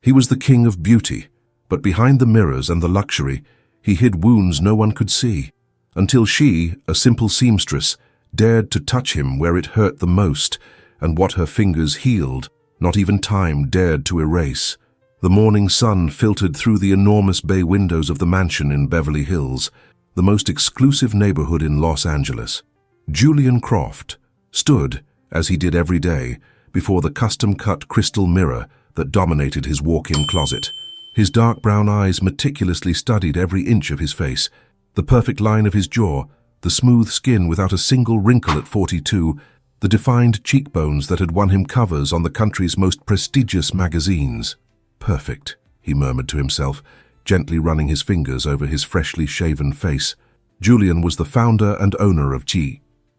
He was the king of beauty, but behind the mirrors and the luxury, he hid wounds no one could see, until she, a simple seamstress, dared to touch him where it hurt the most, and what her fingers healed, not even time dared to erase. The morning sun filtered through the enormous bay windows of the mansion in Beverly Hills, the most exclusive neighborhood in Los Angeles. Julian Croft stood, as he did every day, before the custom-cut crystal mirror that dominated his walk-in closet. His dark brown eyes meticulously studied every inch of his face, the perfect line of his jaw, the smooth skin without a single wrinkle at 42, the defined cheekbones that had won him covers on the country's most prestigious magazines. Perfect, he murmured to himself, gently running his fingers over his freshly shaven face. Julian was the founder and owner of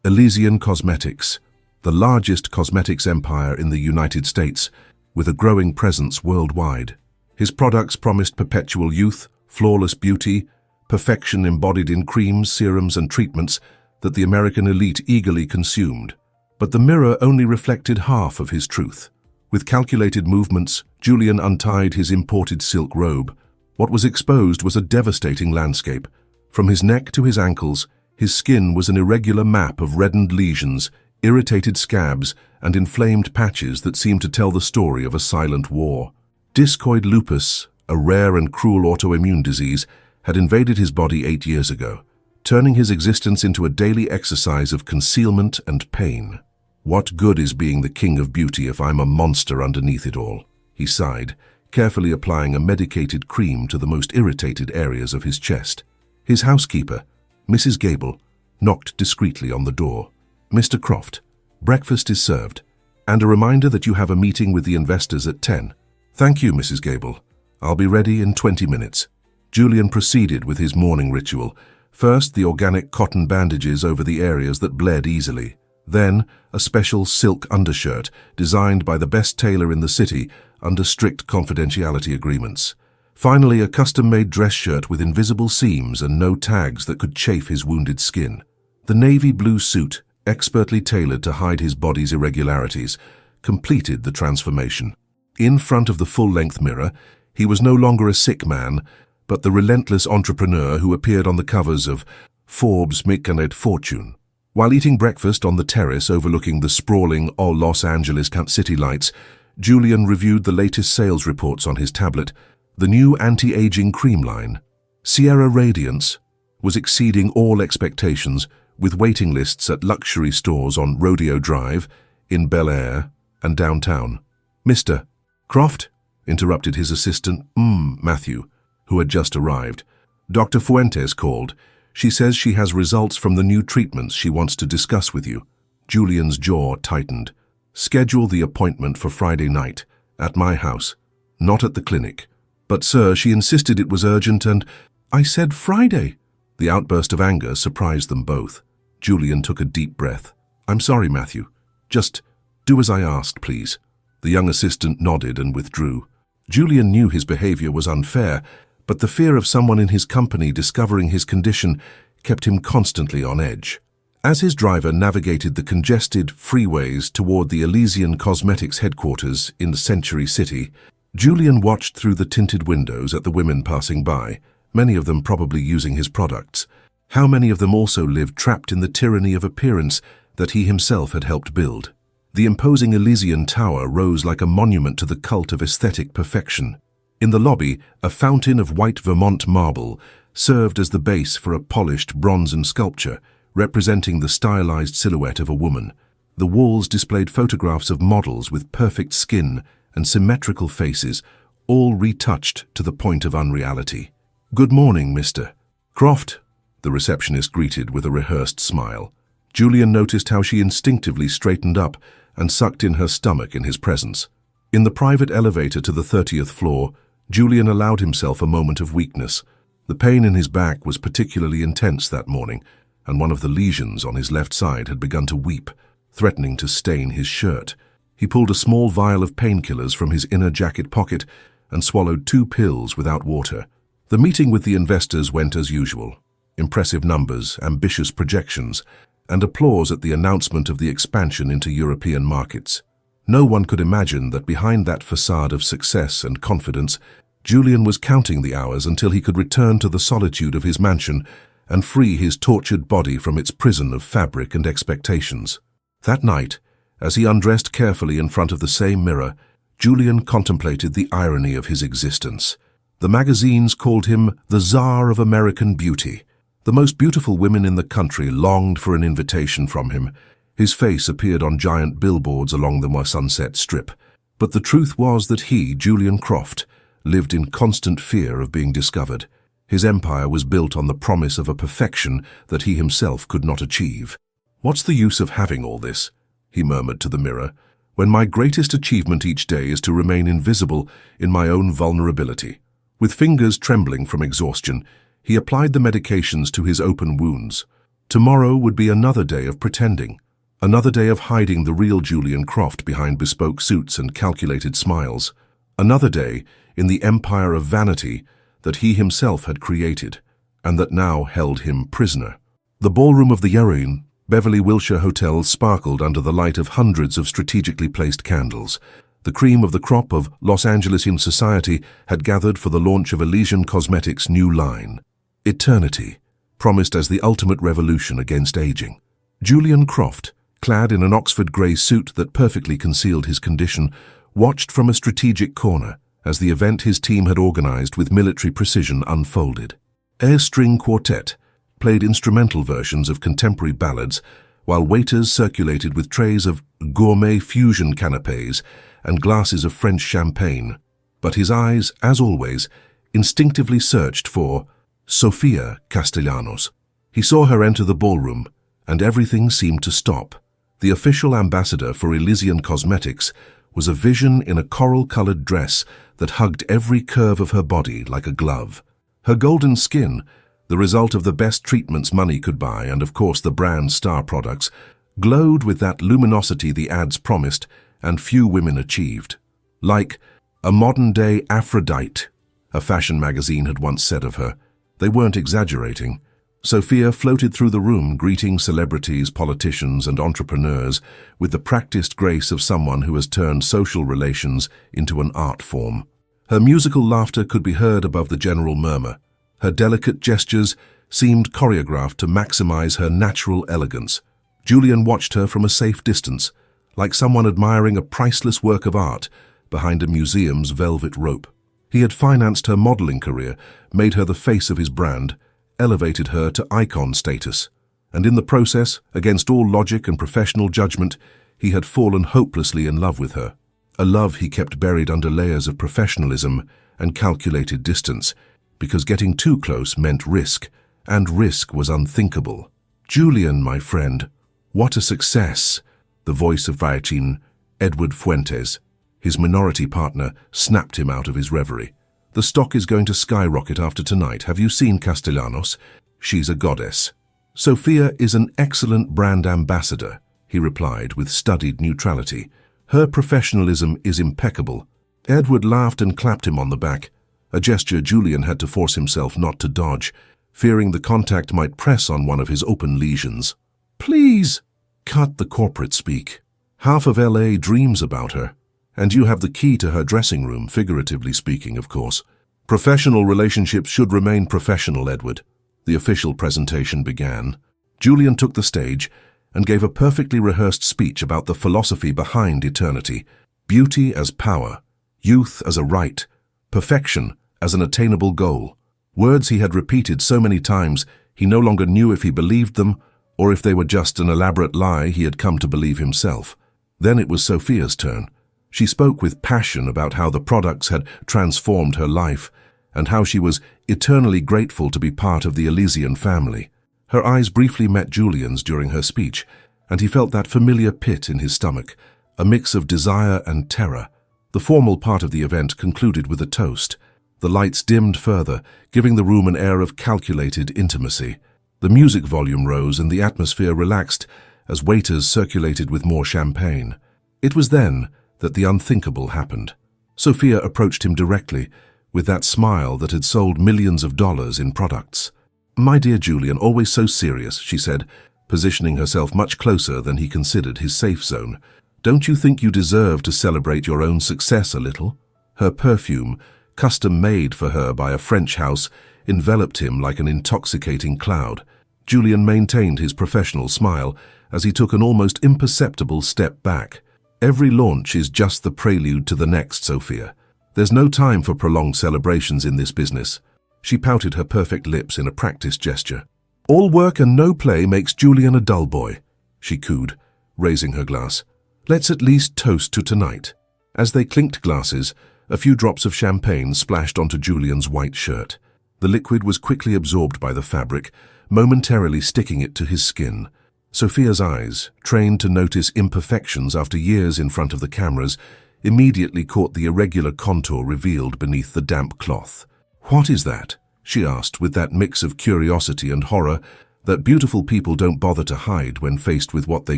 Elysian Cosmetics, the largest cosmetics empire in the United States, with a growing presence worldwide. His products promised perpetual youth, flawless beauty, perfection embodied in creams, serums, and treatments that the American elite eagerly consumed. But the mirror only reflected half of his truth. With calculated movements, Julian untied his imported silk robe. What was exposed was a devastating landscape. From his neck to his ankles, his skin was an irregular map of reddened lesions, irritated scabs, and inflamed patches that seemed to tell the story of a silent war. Discoid lupus, a rare and cruel autoimmune disease, had invaded his body 8 years ago, turning his existence into a daily exercise of concealment and pain. "What good is being the king of beauty if I'm a monster underneath it all?" he sighed, carefully applying a medicated cream to the most irritated areas of his chest. His housekeeper, Mrs. Gable, knocked discreetly on the door. "Mr. Croft, breakfast is served, and a reminder that you have a meeting with the investors at 10. "Thank you, Mrs. Gable. I'll be ready in 20 minutes. Julian proceeded with his morning ritual. First, the organic cotton bandages over the areas that bled easily. Then, a special silk undershirt designed by the best tailor in the city under strict confidentiality agreements. Finally, a custom-made dress shirt with invisible seams and no tags that could chafe his wounded skin. The navy blue suit, expertly tailored to hide his body's irregularities, completed the transformation. In front of the full-length mirror, he was no longer a sick man, but the relentless entrepreneur who appeared on the covers of Forbes, and Fortune. While eating breakfast on the terrace overlooking the sprawling Los Angeles city lights, Julian reviewed the latest sales reports on his tablet. The new anti-aging cream line, Sierra Radiance, was exceeding all expectations, with waiting lists at luxury stores on Rodeo Drive, in Bel Air, and downtown. "Mr. Croft?" interrupted his assistant, Matthew, who had just arrived. "Dr. Fuentes called. She says she has results from the new treatments she wants to discuss with you." Julian's jaw tightened. "Schedule the appointment for Friday night, at my house, not at the clinic." "But sir, she insisted it was urgent and—" "I said Friday." The outburst of anger surprised them both. Julian took a deep breath. "I'm sorry, Matthew. Just do as I asked, please." The young assistant nodded and withdrew. Julian knew his behavior was unfair, but the fear of someone in his company discovering his condition kept him constantly on edge. As his driver navigated the congested freeways toward the Elysian Cosmetics headquarters in the Century City, Julian watched through the tinted windows at the women passing by, many of them probably using his products. How many of them also lived trapped in the tyranny of appearance that he himself had helped build? The imposing Elysian Tower rose like a monument to the cult of aesthetic perfection. In the lobby, a fountain of white Vermont marble served as the base for a polished bronze sculpture representing the stylized silhouette of a woman. The walls displayed photographs of models with perfect skin and symmetrical faces, all retouched to the point of unreality. "Good morning, Mr. Croft," the receptionist greeted with a rehearsed smile. Julian noticed how she instinctively straightened up and sucked in her stomach in his presence. In the private elevator to the 30th floor, Julian allowed himself a moment of weakness. The pain in his back was particularly intense that morning, and one of the lesions on his left side had begun to weep, threatening to stain his shirt. He pulled a small vial of painkillers from his inner jacket pocket and swallowed 2 pills without water. The meeting with the investors went as usual. Impressive numbers, ambitious projections, and applause at the announcement of the expansion into European markets. No one could imagine that behind that facade of success and confidence, Julian was counting the hours until he could return to the solitude of his mansion and free his tortured body from its prison of fabric and expectations. That night, as he undressed carefully in front of the same mirror, Julian contemplated the irony of his existence. The magazines called him the Tsar of American beauty. The most beautiful women in the country longed for an invitation from him. His face appeared on giant billboards along the Sunset Strip. But the truth was that he, Julian Croft, lived in constant fear of being discovered. His empire was built on the promise of a perfection that he himself could not achieve. "What's the use of having all this?" he murmured to the mirror, "when my greatest achievement each day is to remain invisible in my own vulnerability." With fingers trembling from exhaustion, he applied the medications to his open wounds. Tomorrow would be another day of pretending, another day of hiding the real Julian Croft behind bespoke suits and calculated smiles, another day in the empire of vanity that he himself had created and that now held him prisoner. The ballroom of the Heroine, Beverly Wilshire Hotel sparkled under the light of hundreds of strategically placed candles. The cream of the crop of Los Angelesian society had gathered for the launch of Elysian Cosmetics' new line, Eternity, promised as the ultimate revolution against aging. Julian Croft, clad in an Oxford grey suit that perfectly concealed his condition, watched from a strategic corner as the event his team had organized with military precision unfolded. Air String Quartet played instrumental versions of contemporary ballads, while waiters circulated with trays of gourmet fusion canapés and glasses of French champagne. But his eyes, as always, instinctively searched for Sofia Castellanos. He saw her enter the ballroom, and everything seemed to stop. The official ambassador for Elysian Cosmetics was a vision in a coral-colored dress that hugged every curve of her body like a glove. Her golden skin, the result of the best treatments money could buy and of course the brand's star products, glowed with that luminosity the ads promised and few women achieved. Like a modern-day Aphrodite, a fashion magazine had once said of her. They weren't exaggerating. Sophia floated through the room greeting celebrities, politicians and entrepreneurs with the practiced grace of someone who has turned social relations into an art form. Her musical laughter could be heard above the general murmur. Her delicate gestures seemed choreographed to maximize her natural elegance. Julian watched her from a safe distance, like someone admiring a priceless work of art behind a museum's velvet rope. He had financed her modeling career, made her the face of his brand, elevated her to icon status, and in the process, against all logic and professional judgment, he had fallen hopelessly in love with her. A love he kept buried under layers of professionalism and calculated distance, because getting too close meant risk, and risk was unthinkable. "Julian, my friend, what a success!" The voice of Viacin, Edward Fuentes, his minority partner, snapped him out of his reverie. "The stock is going to skyrocket after tonight. Have you seen Castellanos? She's a goddess." "Sophia is an excellent brand ambassador," he replied with studied neutrality. "Her professionalism is impeccable." Edward laughed and clapped him on the back, a gesture Julian had to force himself not to dodge, fearing the contact might press on one of his open lesions. "Please, cut the corporate speak. Half of LA dreams about her, and you have the key to her dressing room, figuratively speaking, of course. Professional relationships should remain professional, Edward." The official presentation began. Julian took the stage and gave a perfectly rehearsed speech about the philosophy behind eternity: beauty as power, youth as a right, perfection as an attainable goal. Words he had repeated so many times he no longer knew if he believed them or if they were just an elaborate lie he had come to believe himself. Then it was Sophia's turn. She spoke with passion about how the products had transformed her life and how she was eternally grateful to be part of the Elysian family. Her eyes briefly met Julian's during her speech, and he felt that familiar pit in his stomach, a mix of desire and terror. The formal part of the event concluded with a toast. The lights dimmed further, giving the room an air of calculated intimacy. The music volume rose and the atmosphere relaxed as waiters circulated with more champagne. It was then that the unthinkable happened. Sophia approached him directly, with that smile that had sold millions of dollars in products. "My dear Julian, always so serious," she said, positioning herself much closer than he considered his safe zone. Don't you think you deserve to celebrate your own success a little? Her perfume, custom-made for her by a French house, enveloped him like an intoxicating cloud. Julian maintained his professional smile as he took an almost imperceptible step back. Every launch is just the prelude to the next, Sophia. There's no time for prolonged celebrations in this business. She pouted her perfect lips in a practiced gesture. All work and no play makes Julian a dull boy, she cooed, raising her glass. Let's at least toast to tonight. As they clinked glasses, a few drops of champagne splashed onto Julian's white shirt. The liquid was quickly absorbed by the fabric, momentarily sticking it to his skin. Sophia's eyes, trained to notice imperfections after years in front of the cameras, immediately caught the irregular contour revealed beneath the damp cloth. What is that? She asked with that mix of curiosity and horror that beautiful people don't bother to hide when faced with what they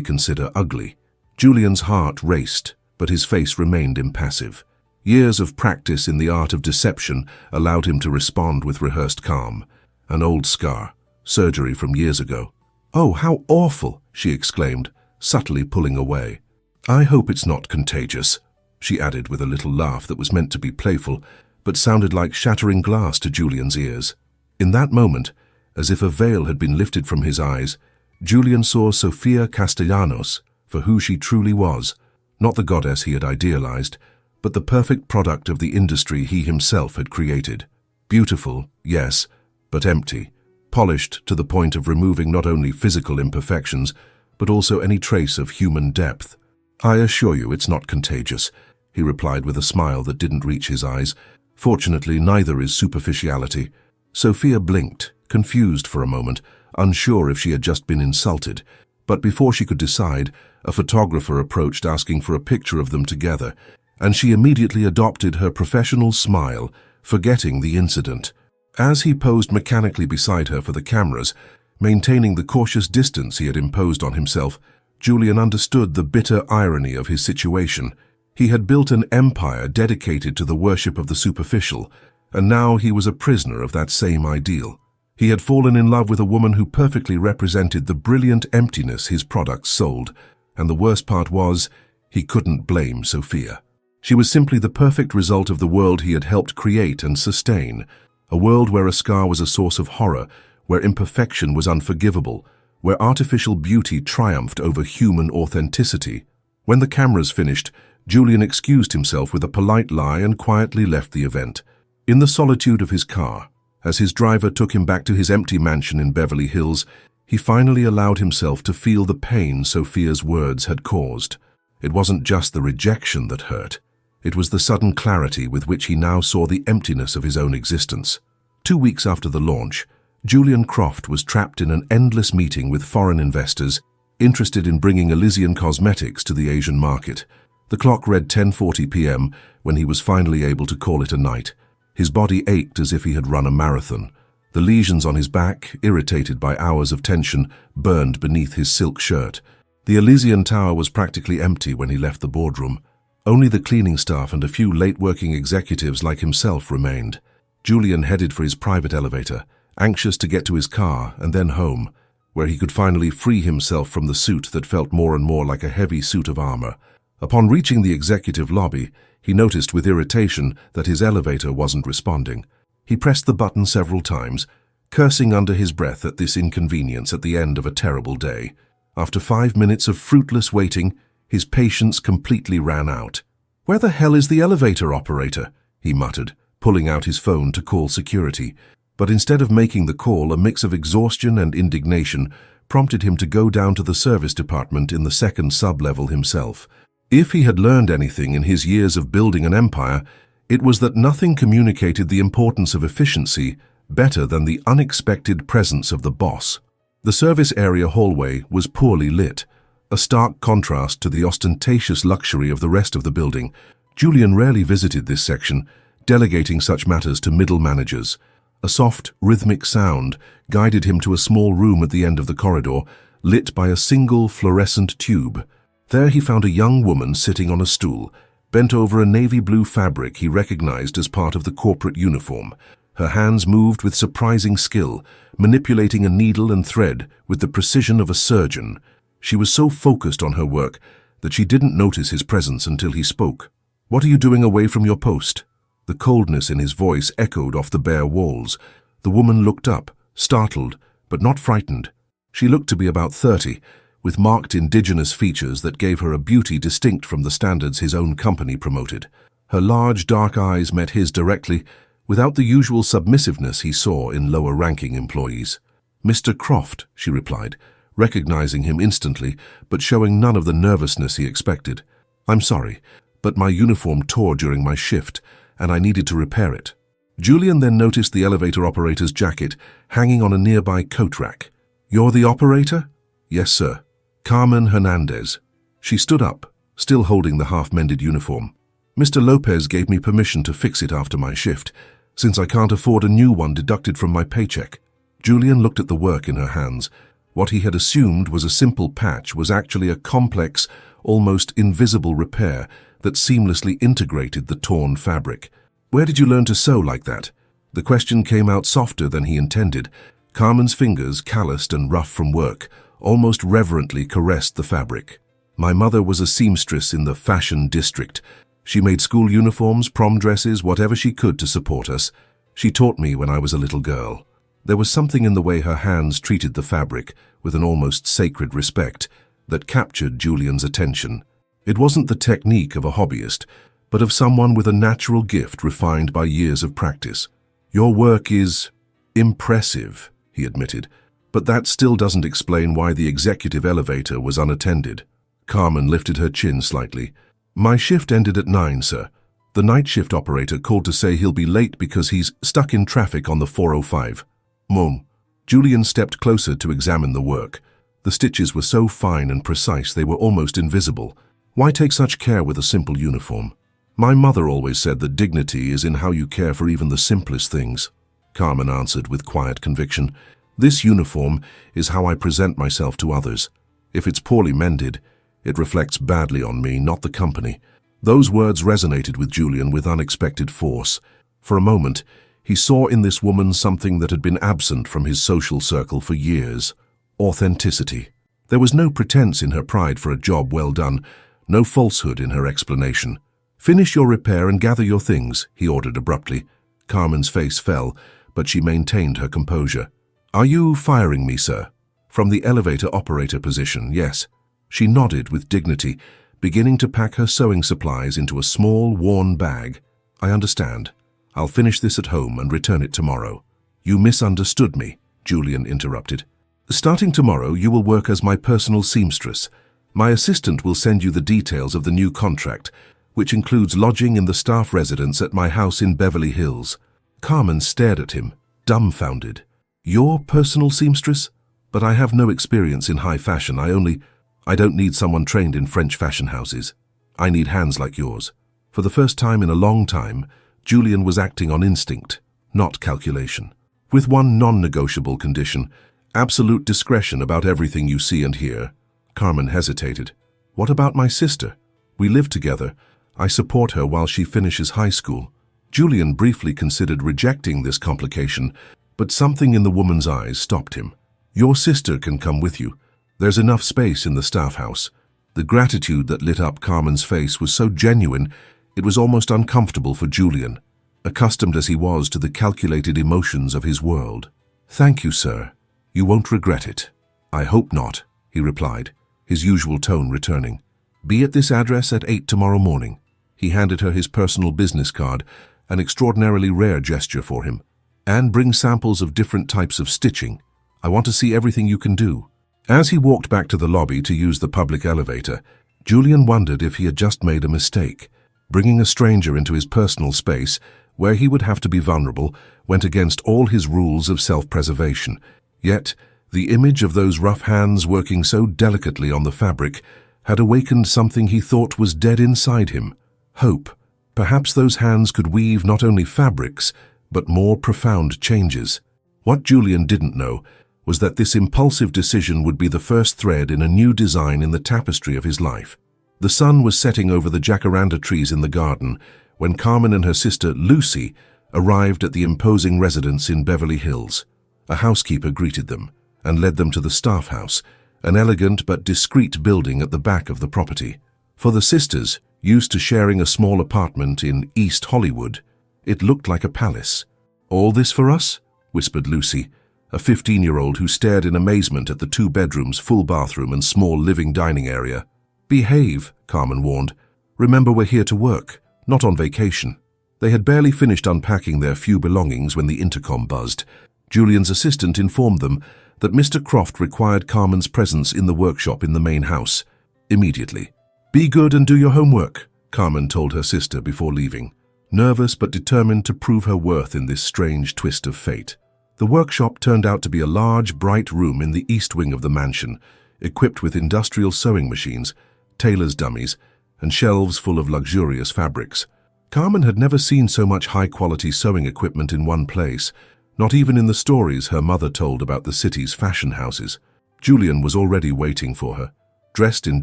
consider ugly. Julian's heart raced, but his face remained impassive. Years of practice in the art of deception allowed him to respond with rehearsed calm. An old scar, surgery from years ago. Oh, how awful, she exclaimed, subtly pulling away. I hope it's not contagious, she added with a little laugh that was meant to be playful, but sounded like shattering glass to Julian's ears. In that moment, as if a veil had been lifted from his eyes, Julian saw Sofia Castellanos for who she truly was, not the goddess he had idealized, but the perfect product of the industry he himself had created. Beautiful, yes, but empty, polished to the point of removing not only physical imperfections, but also any trace of human depth. I assure you it's not contagious, he replied with a smile that didn't reach his eyes. Fortunately, neither is superficiality. Sophia blinked, confused for a moment, unsure if she had just been insulted. But before she could decide, a photographer approached asking for a picture of them together, and she immediately adopted her professional smile, forgetting the incident. As he posed mechanically beside her for the cameras, maintaining the cautious distance he had imposed on himself, Julian understood the bitter irony of his situation. He had built an empire dedicated to the worship of the superficial, and now he was a prisoner of that same ideal. He had fallen in love with a woman who perfectly represented the brilliant emptiness his products sold, and the worst part was, he couldn't blame Sophia. She was simply the perfect result of the world he had helped create and sustain, a world where a scar was a source of horror, where imperfection was unforgivable, where artificial beauty triumphed over human authenticity. When the cameras finished, Julian excused himself with a polite lie and quietly left the event. In the solitude of his car, as his driver took him back to his empty mansion in Beverly Hills, he finally allowed himself to feel the pain Sophia's words had caused. It wasn't just the rejection that hurt. It was the sudden clarity with which he now saw the emptiness of his own existence. 2 weeks after the launch, Julian Croft was trapped in an endless meeting with foreign investors interested in bringing Elysian cosmetics to the Asian market. The clock read 10:40 p.m. when he was finally able to call it a night. His body ached as if he had run a marathon. The lesions on his back, irritated by hours of tension, burned beneath his silk shirt. The Elysian Tower was practically empty when he left the boardroom. Only the cleaning staff and a few late-working executives like himself remained. Julian headed for his private elevator, anxious to get to his car and then home, where he could finally free himself from the suit that felt more and more like a heavy suit of armor. Upon reaching the executive lobby, he noticed with irritation that his elevator wasn't responding. He pressed the button several times, cursing under his breath at this inconvenience at the end of a terrible day. After 5 minutes of fruitless waiting, his patience completely ran out. "Where the hell is the elevator operator?" he muttered, pulling out his phone to call security. But instead of making the call, a mix of exhaustion and indignation prompted him to go down to the service department in the second sub-level himself. If he had learned anything in his years of building an empire, it was that nothing communicated the importance of efficiency better than the unexpected presence of the boss. The service area hallway was poorly lit, a stark contrast to the ostentatious luxury of the rest of the building. Julian rarely visited this section, delegating such matters to middle managers. A soft, rhythmic sound guided him to a small room at the end of the corridor, lit by a single fluorescent tube. There he found a young woman sitting on a stool, bent over a navy blue fabric he recognized as part of the corporate uniform. Her hands moved with surprising skill, manipulating a needle and thread with the precision of a surgeon. She was so focused on her work that she didn't notice his presence until he spoke. "What are you doing away from your post?" The coldness in his voice echoed off the bare walls. The woman looked up, startled, but not frightened. She looked to be about 30, with marked indigenous features that gave her a beauty distinct from the standards his own company promoted. Her large, dark eyes met his directly, without the usual submissiveness he saw in lower-ranking employees. "Mr. Croft," she replied, recognizing him instantly, but showing none of the nervousness he expected. "I'm sorry, but my uniform tore during my shift, and I needed to repair it." Julian then noticed the elevator operator's jacket hanging on a nearby coat rack. "You're the operator?" "Yes, sir. Carmen Hernandez." She stood up, still holding the half-mended uniform. "Mr. Lopez gave me permission to fix it after my shift, since I can't afford a new one deducted from my paycheck." Julian looked at the work in her hands. What he had assumed was a simple patch was actually a complex, almost invisible repair that seamlessly integrated the torn fabric. "Where did you learn to sew like that?" The question came out softer than he intended. Carmen's fingers, calloused and rough from work, almost reverently caressed the fabric. "My mother was a seamstress in the fashion district. She made school uniforms, prom dresses, whatever she could to support us. She taught me when I was a little girl." There was something in the way her hands treated the fabric, with an almost sacred respect, that captured Julian's attention. It wasn't the technique of a hobbyist, but of someone with a natural gift refined by years of practice. "Your work is impressive," he admitted, "but that still doesn't explain why the executive elevator was unattended." Carmen lifted her chin slightly. "My shift ended at 9, sir. The night shift operator called to say he'll be late because he's stuck in traffic on the 405. Mom." Julian stepped closer to examine the work. The stitches were so fine and precise they were almost invisible. "Why take such care with a simple uniform?" "My mother always said that dignity is in how you care for even the simplest things," Carmen answered with quiet conviction. "This uniform is how I present myself to others. If it's poorly mended, it reflects badly on me, not the company." Those words resonated with Julian with unexpected force. For a moment, he saw in this woman something that had been absent from his social circle for years: authenticity. There was no pretense in her pride for a job well done, no falsehood in her explanation. "Finish your repair and gather your things," he ordered abruptly. Carmen's face fell, but she maintained her composure. "Are you firing me, sir?" "From the elevator operator position, yes." She nodded with dignity, beginning to pack her sewing supplies into a small, worn bag. "I understand. I'll finish this at home and return it tomorrow." "You misunderstood me," Julian interrupted. "Starting tomorrow, you will work as my personal seamstress. My assistant will send you the details of the new contract, which includes lodging in the staff residence at my house in Beverly Hills." Carmen stared at him, dumbfounded. "Your personal seamstress? But I have no experience in high fashion. I don't need someone trained in French fashion houses. I need hands like yours." For the first time in a long time, Julian was acting on instinct, not calculation. "With one non-negotiable condition: absolute discretion about everything you see and hear." Carmen hesitated. "What about my sister? We live together. I support her while she finishes high school." Julian briefly considered rejecting this complication, but something in the woman's eyes stopped him. "Your sister can come with you. There's enough space in the staff house." The gratitude that lit up Carmen's face was so genuine, it was almost uncomfortable for Julian, accustomed as he was to the calculated emotions of his world. "Thank you, sir. You won't regret it." "I hope not," he replied, his usual tone returning. "Be at this address at 8 tomorrow morning." He handed her his personal business card, an extraordinarily rare gesture for him. "And bring samples of different types of stitching. I want to see everything you can do." As he walked back to the lobby to use the public elevator, Julian wondered if he had just made a mistake. Bringing a stranger into his personal space, where he would have to be vulnerable, went against all his rules of self-preservation. Yet, the image of those rough hands working so delicately on the fabric had awakened something he thought was dead inside him: hope. Perhaps those hands could weave not only fabrics, but more profound changes. What Julian didn't know was that this impulsive decision would be the first thread in a new design in the tapestry of his life. The sun was setting over the jacaranda trees in the garden when Carmen and her sister, Lucy, arrived at the imposing residence in Beverly Hills. A housekeeper greeted them and led them to the staff house, an elegant but discreet building at the back of the property. For the sisters, used to sharing a small apartment in East Hollywood, it looked like a palace. "All this for us?" whispered Lucy, a 15-year-old who stared in amazement at the 2 bedrooms, full bathroom and small living dining area. "Behave," Carmen warned. "Remember, we're here to work, not on vacation." They had barely finished unpacking their few belongings when the intercom buzzed. Julian's assistant informed them that Mr. Croft required Carmen's presence in the workshop in the main house. Immediately. "Be good and do your homework," Carmen told her sister before leaving, nervous but determined to prove her worth in this strange twist of fate. The workshop turned out to be a large, bright room in the east wing of the mansion, equipped with industrial sewing machines, tailor's dummies, and shelves full of luxurious fabrics. Carmen had never seen so much high-quality sewing equipment in one place, not even in the stories her mother told about the city's fashion houses. Julian was already waiting for her, dressed in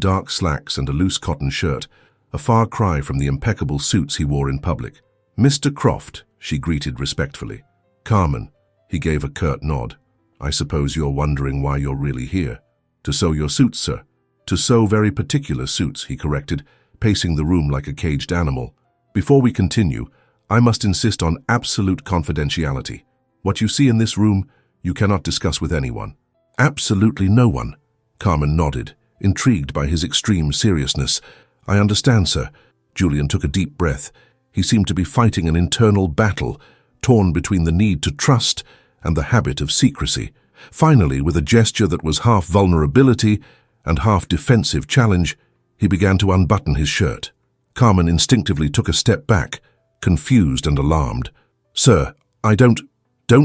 dark slacks and a loose cotton shirt, a far cry from the impeccable suits he wore in public. "Mr. Croft," she greeted respectfully. "Carmen," he gave a curt nod. "I suppose you're wondering why you're really here." "To sew your suits, sir." "To sew very particular suits," he corrected, pacing the room like a caged animal. "Before we continue, I must insist on absolute confidentiality. What you see in this room, you cannot discuss with anyone." "Absolutely no one." Carmen nodded, intrigued by his extreme seriousness. "I understand, sir." Julian took a deep breath. He seemed to be fighting an internal battle, torn between the need to trust and the habit of secrecy. Finally, with a gesture that was half vulnerability and half defensive challenge, he began to unbutton his shirt. Carmen instinctively took a step back, confused and alarmed. "Sir, I don't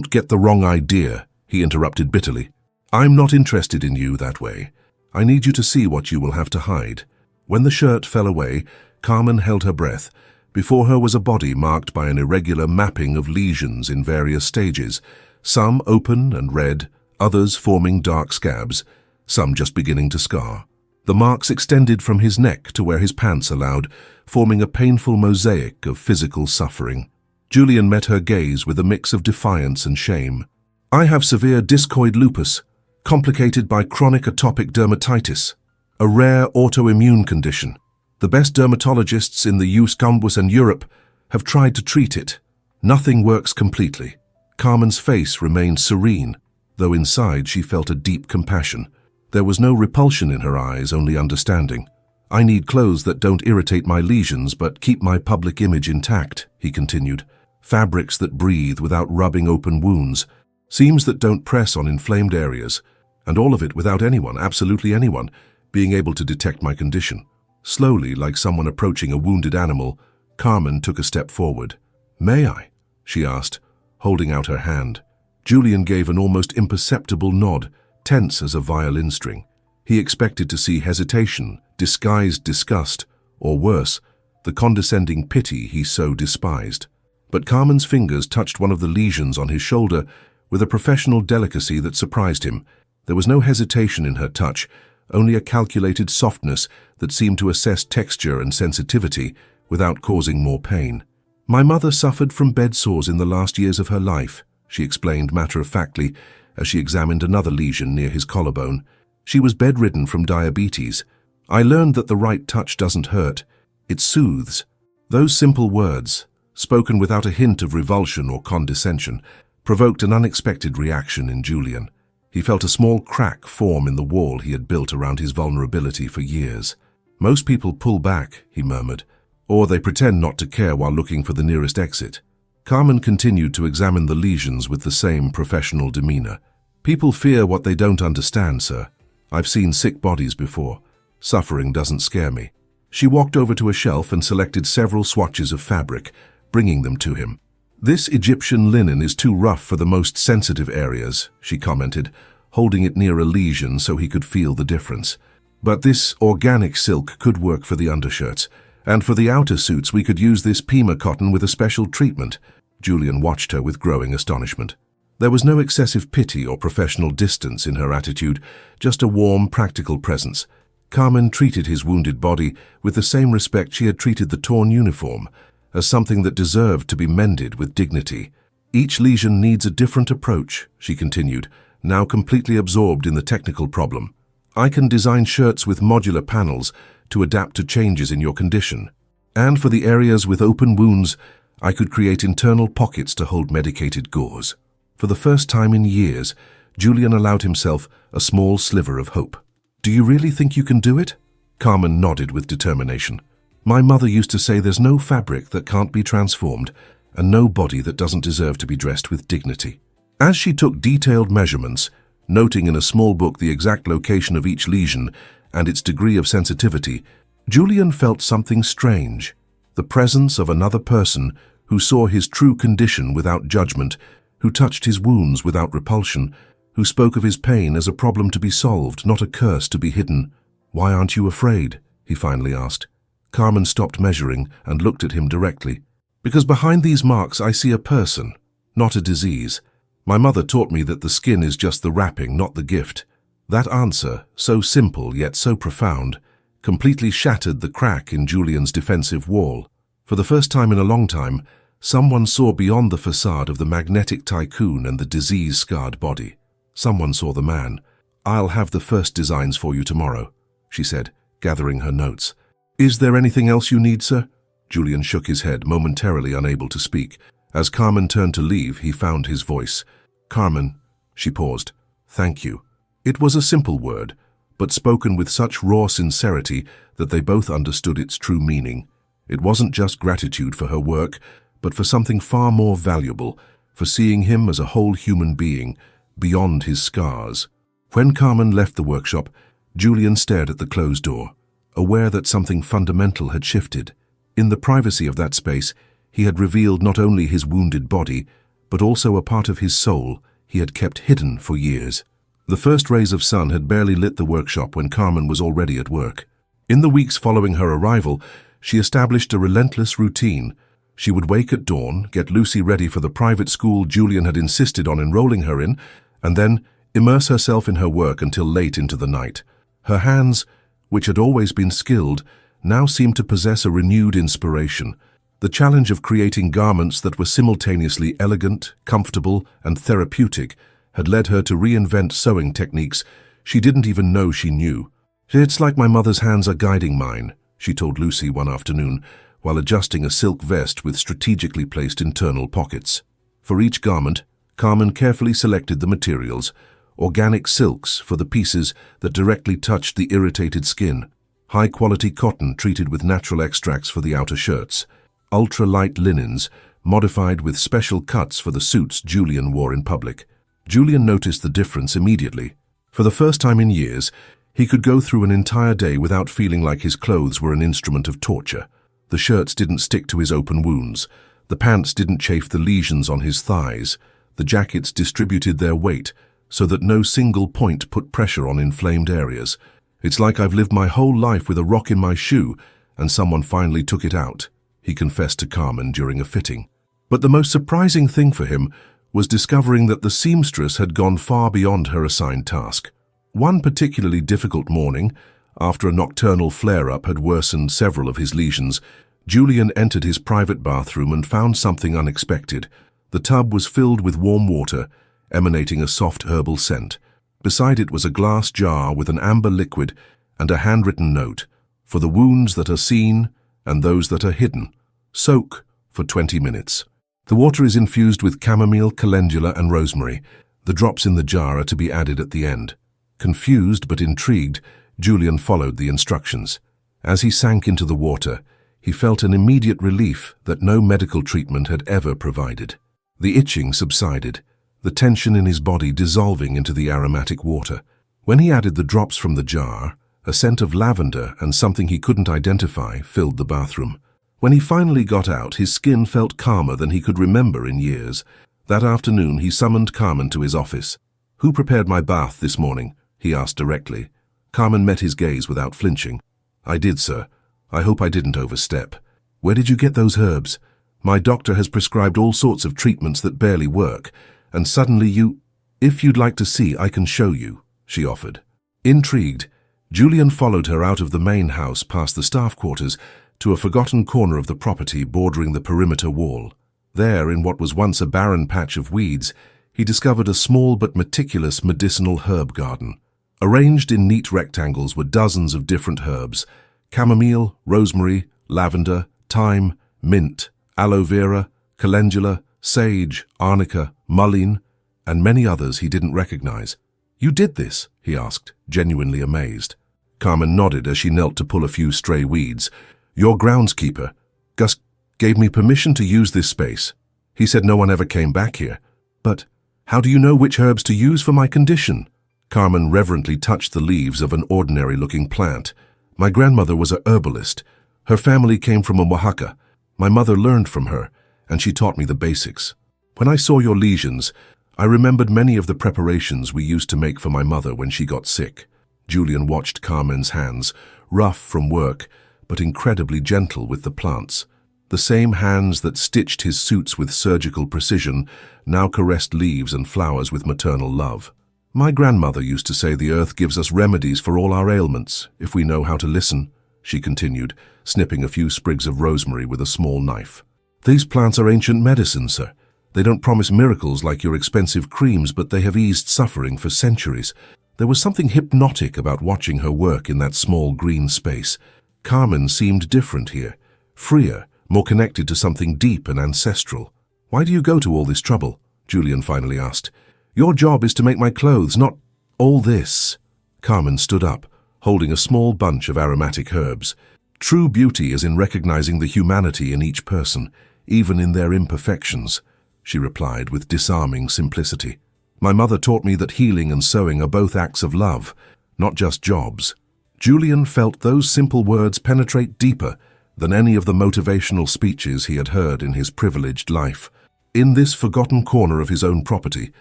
get the wrong idea," he interrupted bitterly. "I'm not interested in you that way. I need you to see what you will have to hide." When the shirt fell away, Carmen held her breath. Before her was a body marked by an irregular mapping of lesions in various stages, some open and red, others forming dark scabs, some just beginning to scar. The marks extended from his neck to where his pants allowed, forming a painful mosaic of physical suffering. Julian met her gaze with a mix of defiance and shame. "I have severe discoid lupus, complicated by chronic atopic dermatitis, a rare autoimmune condition. The best dermatologists in the US and Europe have tried to treat it. Nothing works completely." Carmen's face remained serene, though inside she felt a deep compassion. There was no repulsion in her eyes, only understanding. "I need clothes that don't irritate my lesions but keep my public image intact," he continued. "Fabrics that breathe without rubbing open wounds, seams that don't press on inflamed areas, and all of it without anyone, absolutely anyone, being able to detect my condition." Slowly, like someone approaching a wounded animal, Carmen took a step forward. "May I?" she asked, holding out her hand. Julian gave an almost imperceptible nod, tense as a violin string. He expected to see hesitation, disguised disgust, or worse, the condescending pity he so despised. But Carmen's fingers touched one of the lesions on his shoulder with a professional delicacy that surprised him. There was no hesitation in her touch, only a calculated softness that seemed to assess texture and sensitivity without causing more pain. "My mother suffered from bed sores in the last years of her life," she explained matter-of-factly as she examined another lesion near his collarbone. "She was bedridden from diabetes. I learned that the right touch doesn't hurt, it soothes." Those simple words, spoken without a hint of revulsion or condescension, provoked an unexpected reaction in Julian. He felt a small crack form in the wall he had built around his vulnerability for years. "Most people pull back," he murmured, "or they pretend not to care while looking for the nearest exit." Carmen continued to examine the lesions with the same professional demeanor. "People fear what they don't understand, sir. I've seen sick bodies before. Suffering doesn't scare me." She walked over to a shelf and selected several swatches of fabric, bringing them to him. "This Egyptian linen is too rough for the most sensitive areas," she commented, holding it near a lesion so he could feel the difference. "But this organic silk could work for the undershirts, and for the outer suits we could use this Pima cotton with a special treatment." Julian watched her with growing astonishment. There was no excessive pity or professional distance in her attitude, just a warm, practical presence. Carmen treated his wounded body with the same respect she had treated the torn uniform, as something that deserved to be mended with dignity. "Each lesion needs a different approach," she continued, now completely absorbed in the technical problem. "I can design shirts with modular panels, to adapt to changes in your condition. And for the areas with open wounds, I could create internal pockets to hold medicated gauze. For the first time in years, Julian allowed himself a small sliver of hope. Do you really think you can do it? Carmen nodded with determination. My mother used to say there's no fabric that can't be transformed and no body that doesn't deserve to be dressed with dignity. As she took detailed measurements, noting in a small book the exact location of each lesion and its degree of sensitivity, Julian felt something strange, the presence of another person who saw his true condition without judgment, who touched his wounds without repulsion, who spoke of his pain as a problem to be solved, not a curse to be hidden. Why aren't you afraid? He finally asked. Carmen stopped measuring and looked at him directly. Because behind these marks I see a person, not a disease. My mother taught me that the skin is just the wrapping, not the gift. That answer, so simple yet so profound, completely shattered the crack in Julian's defensive wall. For the first time in a long time, someone saw beyond the facade of the magnetic tycoon and the disease-scarred body. Someone saw the man. I'll have the first designs for you tomorrow, she said, gathering her notes. Is there anything else you need, sir? Julian shook his head, momentarily unable to speak. As Carmen turned to leave, he found his voice. Carmen, she paused. Thank you. It was a simple word, but spoken with such raw sincerity that they both understood its true meaning. It wasn't just gratitude for her work, but for something far more valuable, for seeing him as a whole human being, beyond his scars. When Carmen left the workshop, Julian stared at the closed door, aware that something fundamental had shifted. In the privacy of that space, he had revealed not only his wounded body, but also a part of his soul he had kept hidden for years. The first rays of sun had barely lit the workshop when Carmen was already at work. In the weeks following her arrival, she established a relentless routine. She would wake at dawn, get Lucy ready for the private school Julian had insisted on enrolling her in, and then immerse herself in her work until late into the night. Her hands, which had always been skilled, now seemed to possess a renewed inspiration. The challenge of creating garments that were simultaneously elegant, comfortable, and therapeutic had led her to reinvent sewing techniques she didn't even know she knew. It's like my mother's hands are guiding mine, she told Lucy one afternoon, while adjusting a silk vest with strategically placed internal pockets. For each garment, Carmen carefully selected the materials, organic silks for the pieces that directly touched the irritated skin, high-quality cotton treated with natural extracts for the outer shirts, ultra-light linens modified with special cuts for the suits Julian wore in public. Julian noticed the difference immediately. For the first time in years, he could go through an entire day without feeling like his clothes were an instrument of torture. The shirts didn't stick to his open wounds. The pants didn't chafe the lesions on his thighs. The jackets distributed their weight so that no single point put pressure on inflamed areas. It's like I've lived my whole life with a rock in my shoe and someone finally took it out, he confessed to Carmen during a fitting. But the most surprising thing for him was discovering that the seamstress had gone far beyond her assigned task. One particularly difficult morning, after a nocturnal flare-up had worsened several of his lesions, Julian entered his private bathroom and found something unexpected. The tub was filled with warm water, emanating a soft herbal scent. Beside it was a glass jar with an amber liquid and a handwritten note, "For the wounds that are seen and those that are hidden, soak for 20 minutes. The water is infused with chamomile, calendula, and rosemary. The drops in the jar are to be added at the end." Confused but intrigued, Julian followed the instructions. As he sank into the water, he felt an immediate relief that no medical treatment had ever provided. The itching subsided, the tension in his body dissolving into the aromatic water. When he added the drops from the jar, a scent of lavender and something he couldn't identify filled the bathroom. When he finally got out, his skin felt calmer than he could remember in years. That afternoon, he summoned Carmen to his office. "Who prepared my bath this morning?" he asked directly. Carmen met his gaze without flinching. "I did, sir. I hope I didn't overstep." "Where did you get those herbs? My doctor has prescribed all sorts of treatments that barely work, and suddenly you—" "If you'd like to see, I can show you," she offered. Intrigued, Julian followed her out of the main house past the staff quarters to a forgotten corner of the property bordering the perimeter wall. There, in what was once a barren patch of weeds, he discovered a small but meticulous medicinal herb garden. Arranged in neat rectangles were dozens of different herbs, chamomile, rosemary, lavender, thyme, mint, aloe vera, calendula, sage, arnica, mullein, and many others he didn't recognize. "You did this?" he asked, genuinely amazed. Carmen nodded as she knelt to pull a few stray weeds. "Your groundskeeper, Gus, gave me permission to use this space. He said no one ever came back here. But how do you know which herbs to use for my condition?" Carmen reverently touched the leaves of an ordinary-looking plant. "My grandmother was a herbalist. Her family came from Oaxaca. My mother learned from her, and she taught me the basics. When I saw your lesions, I remembered many of the preparations we used to make for my mother when she got sick." Julian watched Carmen's hands, rough from work, but incredibly gentle with the plants. The same hands that stitched his suits with surgical precision now caressed leaves and flowers with maternal love. "My grandmother used to say the earth gives us remedies for all our ailments, if we know how to listen," she continued, snipping a few sprigs of rosemary with a small knife. "These plants are ancient medicine, sir. They don't promise miracles like your expensive creams, but they have eased suffering for centuries." There was something hypnotic about watching her work in that small green space. Carmen seemed different here, freer, more connected to something deep and ancestral. "Why do you go to all this trouble?" Julian finally asked. "Your job is to make my clothes, not all this." Carmen stood up, holding a small bunch of aromatic herbs. "True beauty is in recognizing the humanity in each person, even in their imperfections," she replied with disarming simplicity. "My mother taught me that healing and sewing are both acts of love, not just jobs." Julian felt those simple words penetrate deeper than any of the motivational speeches he had heard in his privileged life. In this forgotten corner of his own property,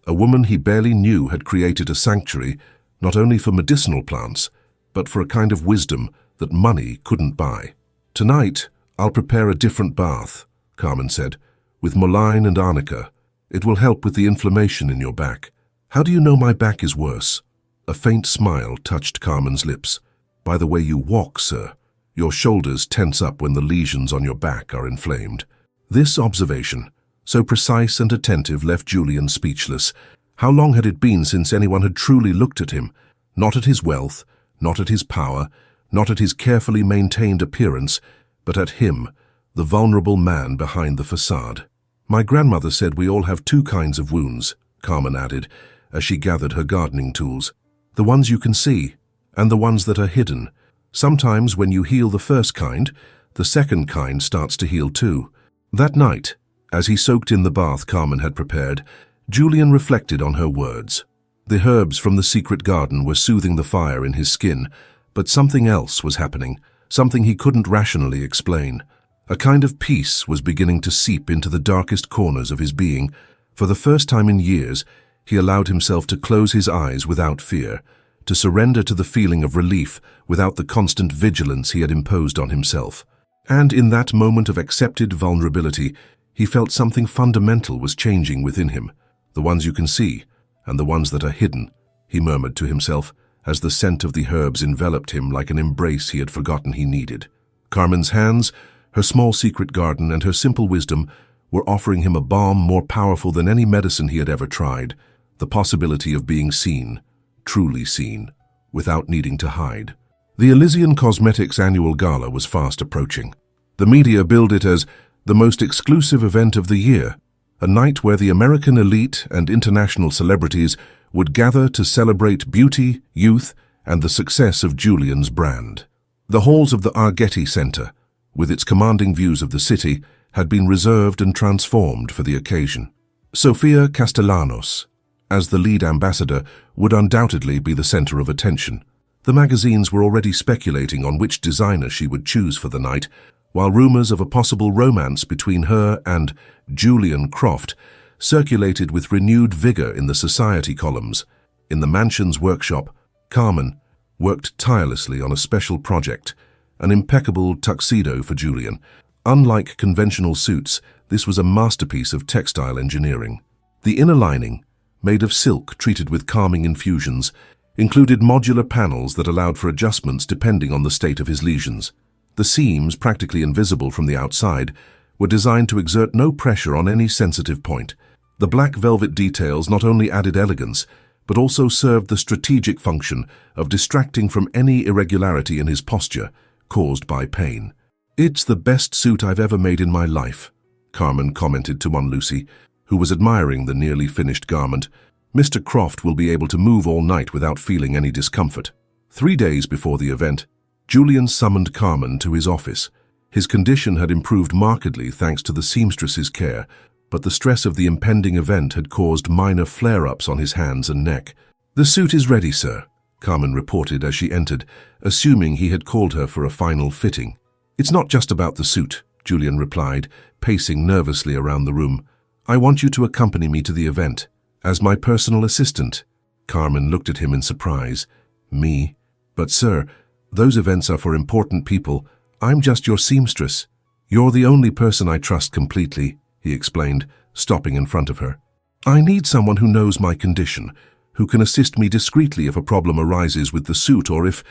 a woman he barely knew had created a sanctuary not only for medicinal plants, but for a kind of wisdom that money couldn't buy. "Tonight, I'll prepare a different bath," Carmen said, "with mullein and arnica. It will help with the inflammation in your back." "How do you know my back is worse?" A faint smile touched Carmen's lips. "By the way you walk, sir. Your shoulders tense up when the lesions on your back are inflamed." This observation, so precise and attentive, left Julian speechless. How long had it been since anyone had truly looked at him? Not at his wealth, not at his power, not at his carefully maintained appearance, but at him, the vulnerable man behind the facade. "My grandmother said we all have two kinds of wounds," Carmen added, as she gathered her gardening tools. "The ones you can see, and the ones that are hidden. Sometimes when you heal the first kind, the second kind starts to heal too." That night, as he soaked in the bath Carmen had prepared, Julian reflected on her words. The herbs from the secret garden were soothing the fire in his skin, but something else was happening, something he couldn't rationally explain. A kind of peace was beginning to seep into the darkest corners of his being. For the first time in years, he allowed himself to close his eyes without fear, to surrender to the feeling of relief without the constant vigilance he had imposed on himself. And in that moment of accepted vulnerability, he felt something fundamental was changing within him. "The ones you can see, and the ones that are hidden," he murmured to himself, as the scent of the herbs enveloped him like an embrace he had forgotten he needed. Carmen's hands, her small secret garden, and her simple wisdom were offering him a balm more powerful than any medicine he had ever tried, the possibility of being seen, truly seen, without needing to hide. The Elysian Cosmetics annual gala was fast approaching. The media billed it as the most exclusive event of the year, a night where the American elite and international celebrities would gather to celebrate beauty, youth, and the success of Julian's brand. The halls of the Argeti Center, with its commanding views of the city, had been reserved and transformed for the occasion. Sofia Castellanos, as the lead ambassador, would undoubtedly be the center of attention. The magazines were already speculating on which designer she would choose for the night, while rumors of a possible romance between her and Julian Croft circulated with renewed vigor in the society columns. In the mansion's workshop, Carmen worked tirelessly on a special project, an impeccable tuxedo for Julian. Unlike conventional suits, this was a masterpiece of textile engineering. The inner lining, made of silk treated with calming infusions, included modular panels that allowed for adjustments depending on the state of his lesions. The seams, practically invisible from the outside, were designed to exert no pressure on any sensitive point. The black velvet details not only added elegance, but also served the strategic function of distracting from any irregularity in his posture, caused by pain. "It's the best suit I've ever made in my life," Carmen commented to Aunt Lucy, who was admiring the nearly finished garment. "Mr. Croft will be able to move all night without feeling any discomfort." 3 days before the event, Julian summoned Carmen to his office. His condition had improved markedly thanks to the seamstress's care, but the stress of the impending event had caused minor flare-ups on his hands and neck. "The suit is ready, sir," Carmen reported as she entered, assuming he had called her for a final fitting. "It's not just about the suit," Julian replied, pacing nervously around the room. "I want you to accompany me to the event, as my personal assistant." Carmen looked at him in surprise. "Me? But sir, those events are for important people. I'm just your seamstress." "You're the only person I trust completely," he explained, stopping in front of her. "I need someone who knows my condition, who can assist me discreetly if a problem arises with the suit or if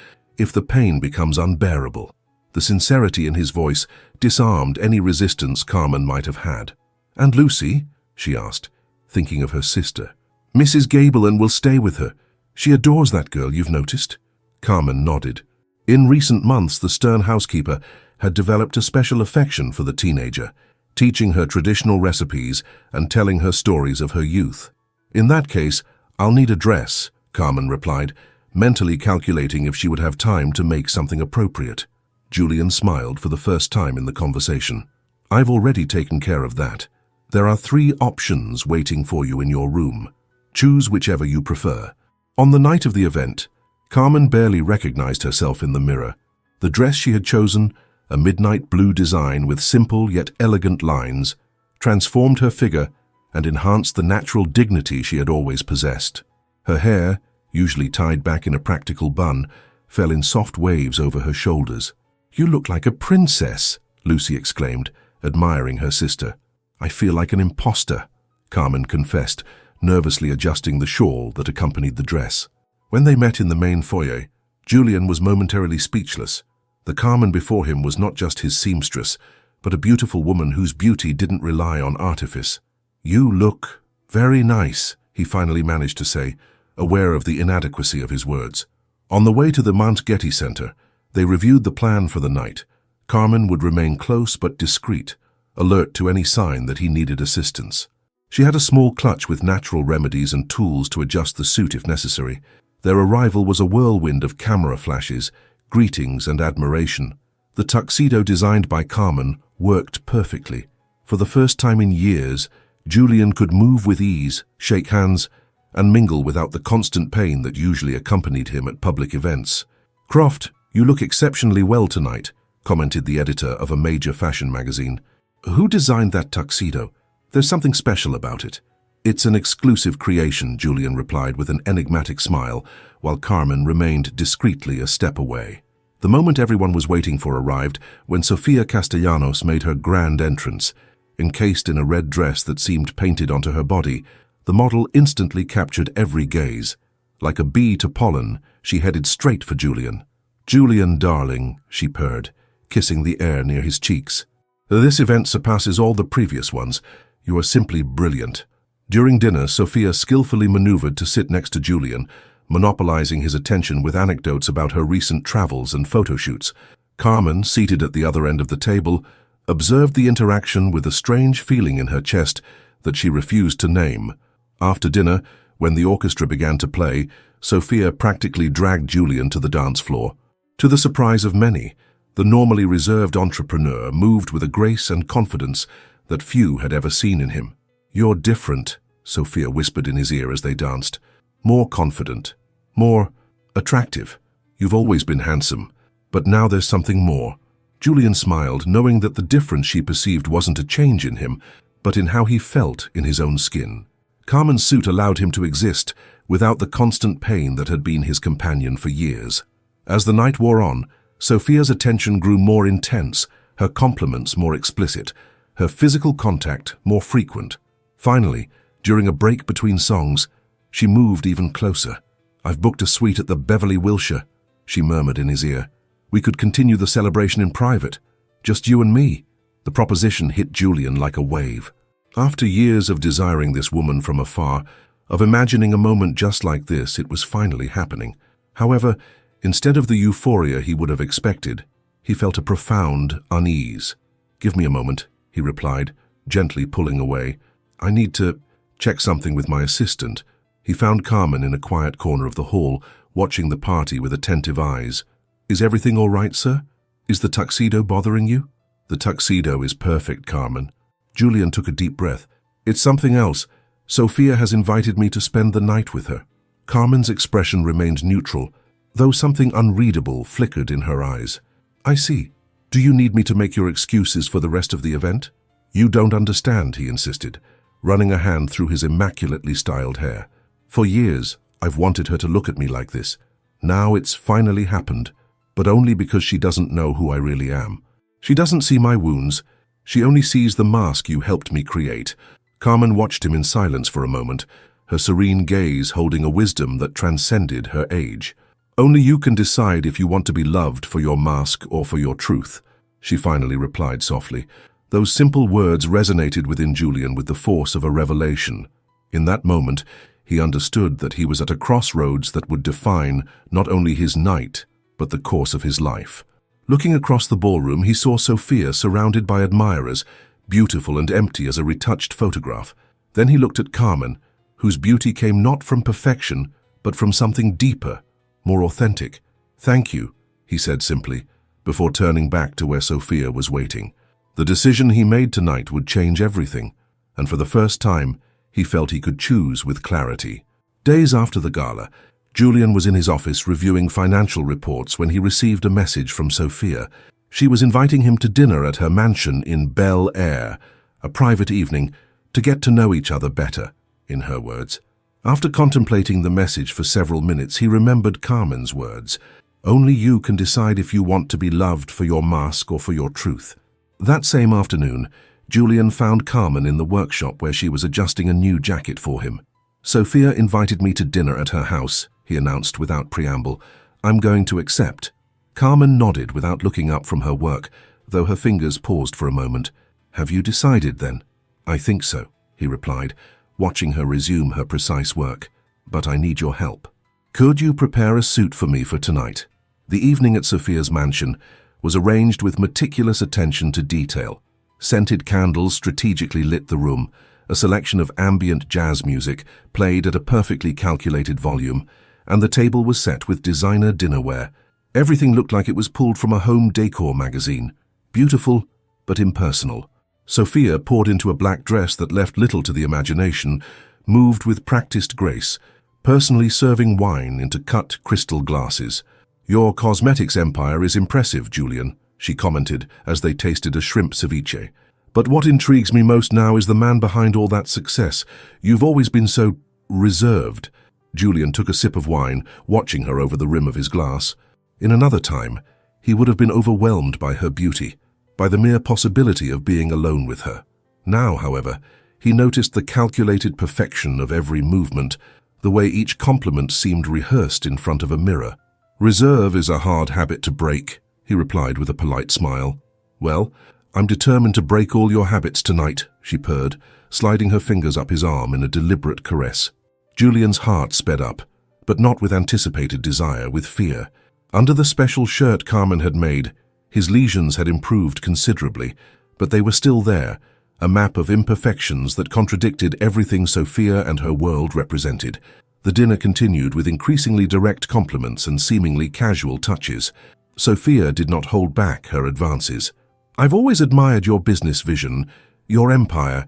the pain becomes unbearable." The sincerity in his voice disarmed any resistance Carmen might have had. "And Lucy?" she asked, thinking of her sister. "Mrs. Gabelin will stay with her. She adores that girl, you've noticed?" Carmen nodded. In recent months, the stern housekeeper had developed a special affection for the teenager, teaching her traditional recipes and telling her stories of her youth. "In that case, I'll need a dress," Carmen replied, mentally calculating if she would have time to make something appropriate. Julian smiled for the first time in the conversation. "I've already taken care of that. There are 3 options waiting for you in your room. Choose whichever you prefer." On the night of the event, Carmen barely recognized herself in the mirror. The dress she had chosen, a midnight blue design with simple yet elegant lines, transformed her figure and enhanced the natural dignity she had always possessed. Her hair, usually tied back in a practical bun, fell in soft waves over her shoulders. "You look like a princess," Lucy exclaimed, admiring her sister. "I feel like an imposter," Carmen confessed, nervously adjusting the shawl that accompanied the dress. When they met in the main foyer, Julian was momentarily speechless. The Carmen before him was not just his seamstress, but a beautiful woman whose beauty didn't rely on artifice. "You look very nice," he finally managed to say, aware of the inadequacy of his words. On the way to the Mount Getty Center, they reviewed the plan for the night. Carmen would remain close but discreet, alert to any sign that he needed assistance. She had a small clutch with natural remedies and tools to adjust the suit if necessary. Their arrival was a whirlwind of camera flashes, greetings and admiration. The tuxedo designed by Carmen worked perfectly. For the first time in years, Julian could move with ease, shake hands, and mingle without the constant pain that usually accompanied him at public events. "Croft, you look exceptionally well tonight," commented the editor of a major fashion magazine. "Who designed that tuxedo? There's something special about it." "It's an exclusive creation," Julian replied with an enigmatic smile, while Carmen remained discreetly a step away. The moment everyone was waiting for arrived when Sofia Castellanos made her grand entrance. Encased in a red dress that seemed painted onto her body, the model instantly captured every gaze. Like a bee to pollen, she headed straight for Julian. "Julian, darling," she purred, kissing the air near his cheeks. "This event surpasses all the previous ones. You are simply brilliant." During dinner, Sophia skillfully maneuvered to sit next to Julian, monopolizing his attention with anecdotes about her recent travels and photo shoots. Carmen, seated at the other end of the table, observed the interaction with a strange feeling in her chest that she refused to name. After dinner, when the orchestra began to play, Sophia practically dragged Julian to the dance floor. To the surprise of many, the normally reserved entrepreneur moved with a grace and confidence that few had ever seen in him. "You're different," Sophia whispered in his ear as they danced. "More confident, more attractive. You've always been handsome, but now there's something more." Julian smiled, knowing that the difference she perceived wasn't a change in him, but in how he felt in his own skin. Carmen's suit allowed him to exist without the constant pain that had been his companion for years. As the night wore on, Sophia's attention grew more intense, her compliments more explicit, her physical contact more frequent. Finally, during a break between songs, she moved even closer. "I've booked a suite at the Beverly Wilshire," she murmured in his ear. "We could continue the celebration in private, just you and me." The proposition hit Julian like a wave. After years of desiring this woman from afar, of imagining a moment just like this, it was finally happening. However, instead of the euphoria he would have expected, he felt a profound unease. "Give me a moment," he replied, gently pulling away. "I need to check something with my assistant." He found Carmen in a quiet corner of the hall, watching the party with attentive eyes. "Is everything all right, sir? Is the tuxedo bothering you?" "The tuxedo is perfect, Carmen." Julian took a deep breath. "It's something else. Sophia has invited me to spend the night with her." Carmen's expression remained neutral, though something unreadable flickered in her eyes. "I see. Do you need me to make your excuses for the rest of the event?" "You don't understand," he insisted, running a hand through his immaculately styled hair. "For years, I've wanted her to look at me like this. Now it's finally happened, but only because she doesn't know who I really am. She doesn't see my wounds. She only sees the mask you helped me create." Carmen watched him in silence for a moment, her serene gaze holding a wisdom that transcended her age. "Only you can decide if you want to be loved for your mask or for your truth," she finally replied softly. Those simple words resonated within Julian with the force of a revelation. In that moment, he understood that he was at a crossroads that would define not only his night, but the course of his life. Looking across the ballroom, he saw Sophia surrounded by admirers, beautiful and empty as a retouched photograph. Then he looked at Carmen, whose beauty came not from perfection, but from something deeper, more authentic. "Thank you," he said simply, before turning back to where Sophia was waiting. The decision he made tonight would change everything, and for the first time, he felt he could choose with clarity. Days after the gala, Julian was in his office reviewing financial reports when he received a message from Sophia. She was inviting him to dinner at her mansion in Bel Air, a private evening, to get to know each other better, in her words. After contemplating the message for several minutes, he remembered Carmen's words. "Only you can decide if you want to be loved for your mask or for your truth." That same afternoon, Julian found Carmen in the workshop where she was adjusting a new jacket for him. "Sophia invited me to dinner at her house," he announced without preamble. "I'm going to accept." Carmen nodded without looking up from her work, though her fingers paused for a moment. "Have you decided then?" "I think so," he replied, watching her resume her precise work. "But I need your help. Could you prepare a suit for me for tonight?" The evening at Sophia's mansion was arranged with meticulous attention to detail. Scented candles strategically lit the room, a selection of ambient jazz music played at a perfectly calculated volume, and the table was set with designer dinnerware. Everything looked like it was pulled from a home decor magazine, beautiful but impersonal. Sophia poured into a black dress that left little to the imagination, moved with practiced grace, personally serving wine into cut crystal glasses. "Your cosmetics empire is impressive, Julian," she commented as they tasted a shrimp ceviche. "But what intrigues me most now is the man behind all that success. You've always been so reserved." Julian took a sip of wine, watching her over the rim of his glass. In another time, he would have been overwhelmed by her beauty, by the mere possibility of being alone with her. Now, however, he noticed the calculated perfection of every movement, the way each compliment seemed rehearsed in front of a mirror. "Reserve is a hard habit to break," he replied with a polite smile. "Well, I'm determined to break all your habits tonight," she purred, sliding her fingers up his arm in a deliberate caress. Julian's heart sped up, but not with anticipated desire, with fear. Under the special shirt Carmen had made, his lesions had improved considerably, but they were still there, a map of imperfections that contradicted everything Sophia and her world represented. The dinner continued with increasingly direct compliments and seemingly casual touches. Sophia did not hold back her advances. "I've always admired your business vision, your empire.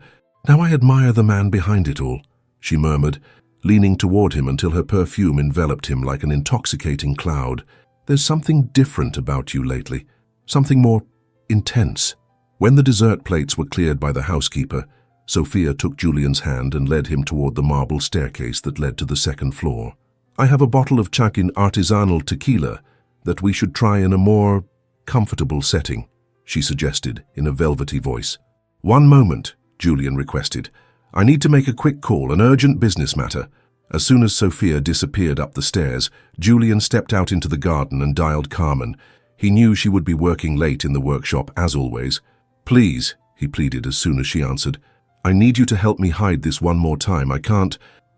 Now I admire the man behind it all," she murmured, leaning toward him until her perfume enveloped him like an intoxicating cloud. "There's something different about you lately, something more intense." When the dessert plates were cleared by the housekeeper, Sophia took Julian's hand and led him toward the marble staircase that led to the second floor. "I have a bottle of Chakin artisanal tequila that we should try in a more comfortable setting," she suggested in a velvety voice. "One moment," Julian requested. "I need to make a quick call, an urgent business matter." As soon as Sophia disappeared up the stairs, Julian stepped out into the garden and dialed Carmen. He knew she would be working late in the workshop, as always. "Please," he pleaded as soon as she answered, "I need you to help me hide this one more time.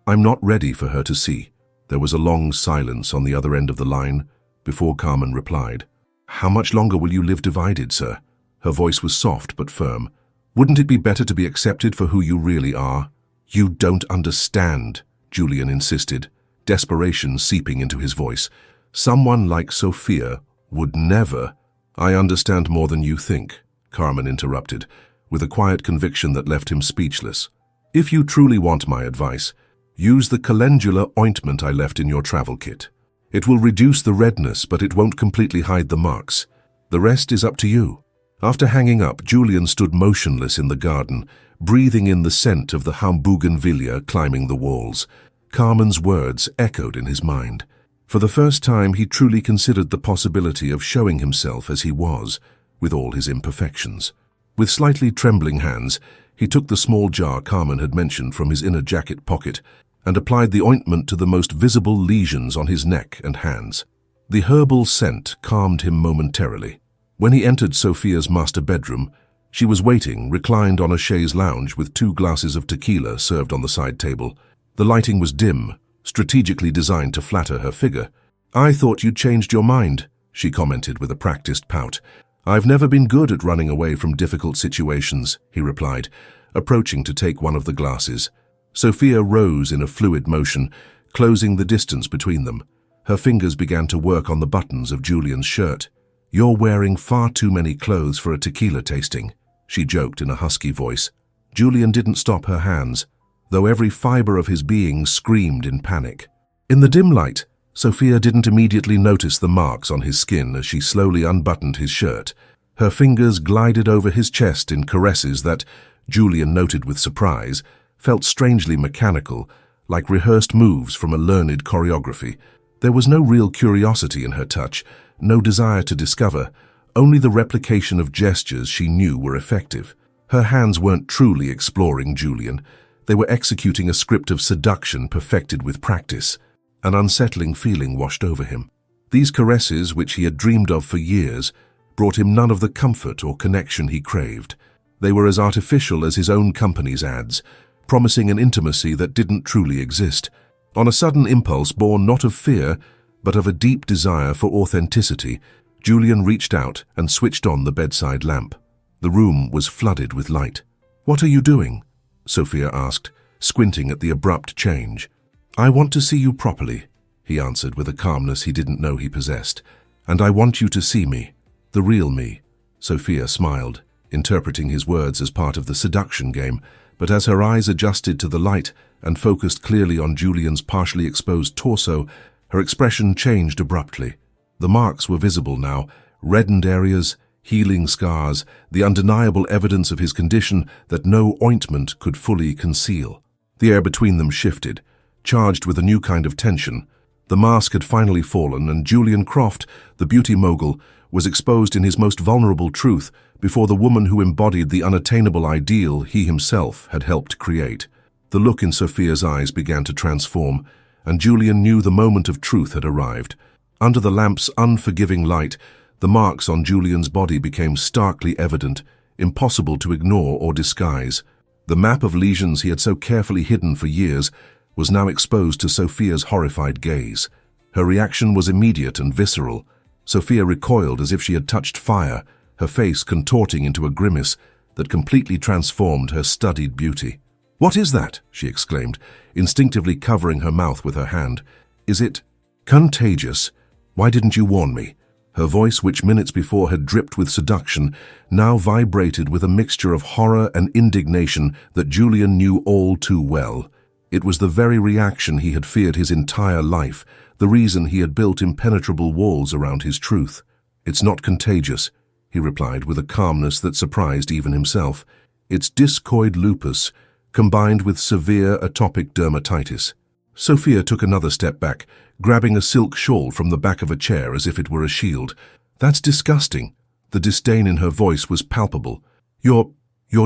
I'm not ready for her to see." There was a long silence on the other end of the line before Carmen replied. How much longer will you live divided, sir? Her voice was soft but firm. Wouldn't it be better to be accepted for who you really are? You don't understand, Julian insisted, desperation seeping into his voice. Someone like Sophia would never— I understand more than you think, Carmen interrupted, with a quiet conviction that left him speechless. If you truly want my advice, use the calendula ointment I left in your travel kit. It will reduce the redness, but it won't completely hide the marks. The rest is up to you. After hanging up, Julian stood motionless in the garden, breathing in the scent of the bougainvillea climbing the walls. Carmen's words echoed in his mind. For the first time, he truly considered the possibility of showing himself as he was, with all his imperfections. With slightly trembling hands, he took the small jar Carmen had mentioned from his inner jacket pocket and applied the ointment to the most visible lesions on his neck and hands. The herbal scent calmed him momentarily. When he entered Sophia's master bedroom, she was waiting, reclined on a chaise lounge with 2 glasses of tequila served on the side table. The lighting was dim, strategically designed to flatter her figure. "I thought you'd changed your mind," she commented with a practiced pout. "I've never been good at running away from difficult situations," he replied, approaching to take one of the glasses. Sophia rose in a fluid motion, closing the distance between them. Her fingers began to work on the buttons of Julian's shirt. "You're wearing far too many clothes for a tequila tasting," she joked in a husky voice. Julian didn't stop her hands, though every fiber of his being screamed in panic. In the dim light, Sophia didn't immediately notice the marks on his skin as she slowly unbuttoned his shirt. Her fingers glided over his chest in caresses that, Julian noted with surprise, felt strangely mechanical, like rehearsed moves from a learned choreography. There was no real curiosity in her touch, no desire to discover, only the replication of gestures she knew were effective. Her hands weren't truly exploring Julian. They were executing a script of seduction perfected with practice. An unsettling feeling washed over him. These caresses, which he had dreamed of for years, brought him none of the comfort or connection he craved. They were as artificial as his own company's ads, promising an intimacy that didn't truly exist. On a sudden impulse born not of fear, but of a deep desire for authenticity, Julian reached out and switched on the bedside lamp. The room was flooded with light. "What are you doing?" Sophia asked, squinting at the abrupt change. "I want to see you properly," he answered with a calmness he didn't know he possessed. "And I want you to see me, the real me." Sophia smiled, interpreting his words as part of the seduction game, but as her eyes adjusted to the light and focused clearly on Julian's partially exposed torso, her expression changed abruptly. The marks were visible now, reddened areas, healing scars, the undeniable evidence of his condition that no ointment could fully conceal. The air between them shifted, charged with a new kind of tension. The mask had finally fallen, and Julian Croft, the beauty mogul, was exposed in his most vulnerable truth before the woman who embodied the unattainable ideal he himself had helped create. The look in Sophia's eyes began to transform, and Julian knew the moment of truth had arrived. Under the lamp's unforgiving light, the marks on Julian's body became starkly evident, impossible to ignore or disguise. The map of lesions he had so carefully hidden for years was now exposed to Sophia's horrified gaze. Her reaction was immediate and visceral. Sophia recoiled as if she had touched fire, her face contorting into a grimace that completely transformed her studied beauty. "What is that?" she exclaimed, instinctively covering her mouth with her hand. "Is it contagious? Why didn't you warn me?" Her voice, which minutes before had dripped with seduction, now vibrated with a mixture of horror and indignation that Julian knew all too well. It was the very reaction he had feared his entire life, the reason he had built impenetrable walls around his truth. "It's not contagious," he replied with a calmness that surprised even himself. "It's discoid lupus, combined with severe atopic dermatitis." Sophia took another step back, grabbing a silk shawl from the back of a chair as if it were a shield. "That's disgusting." The disdain in her voice was palpable. You're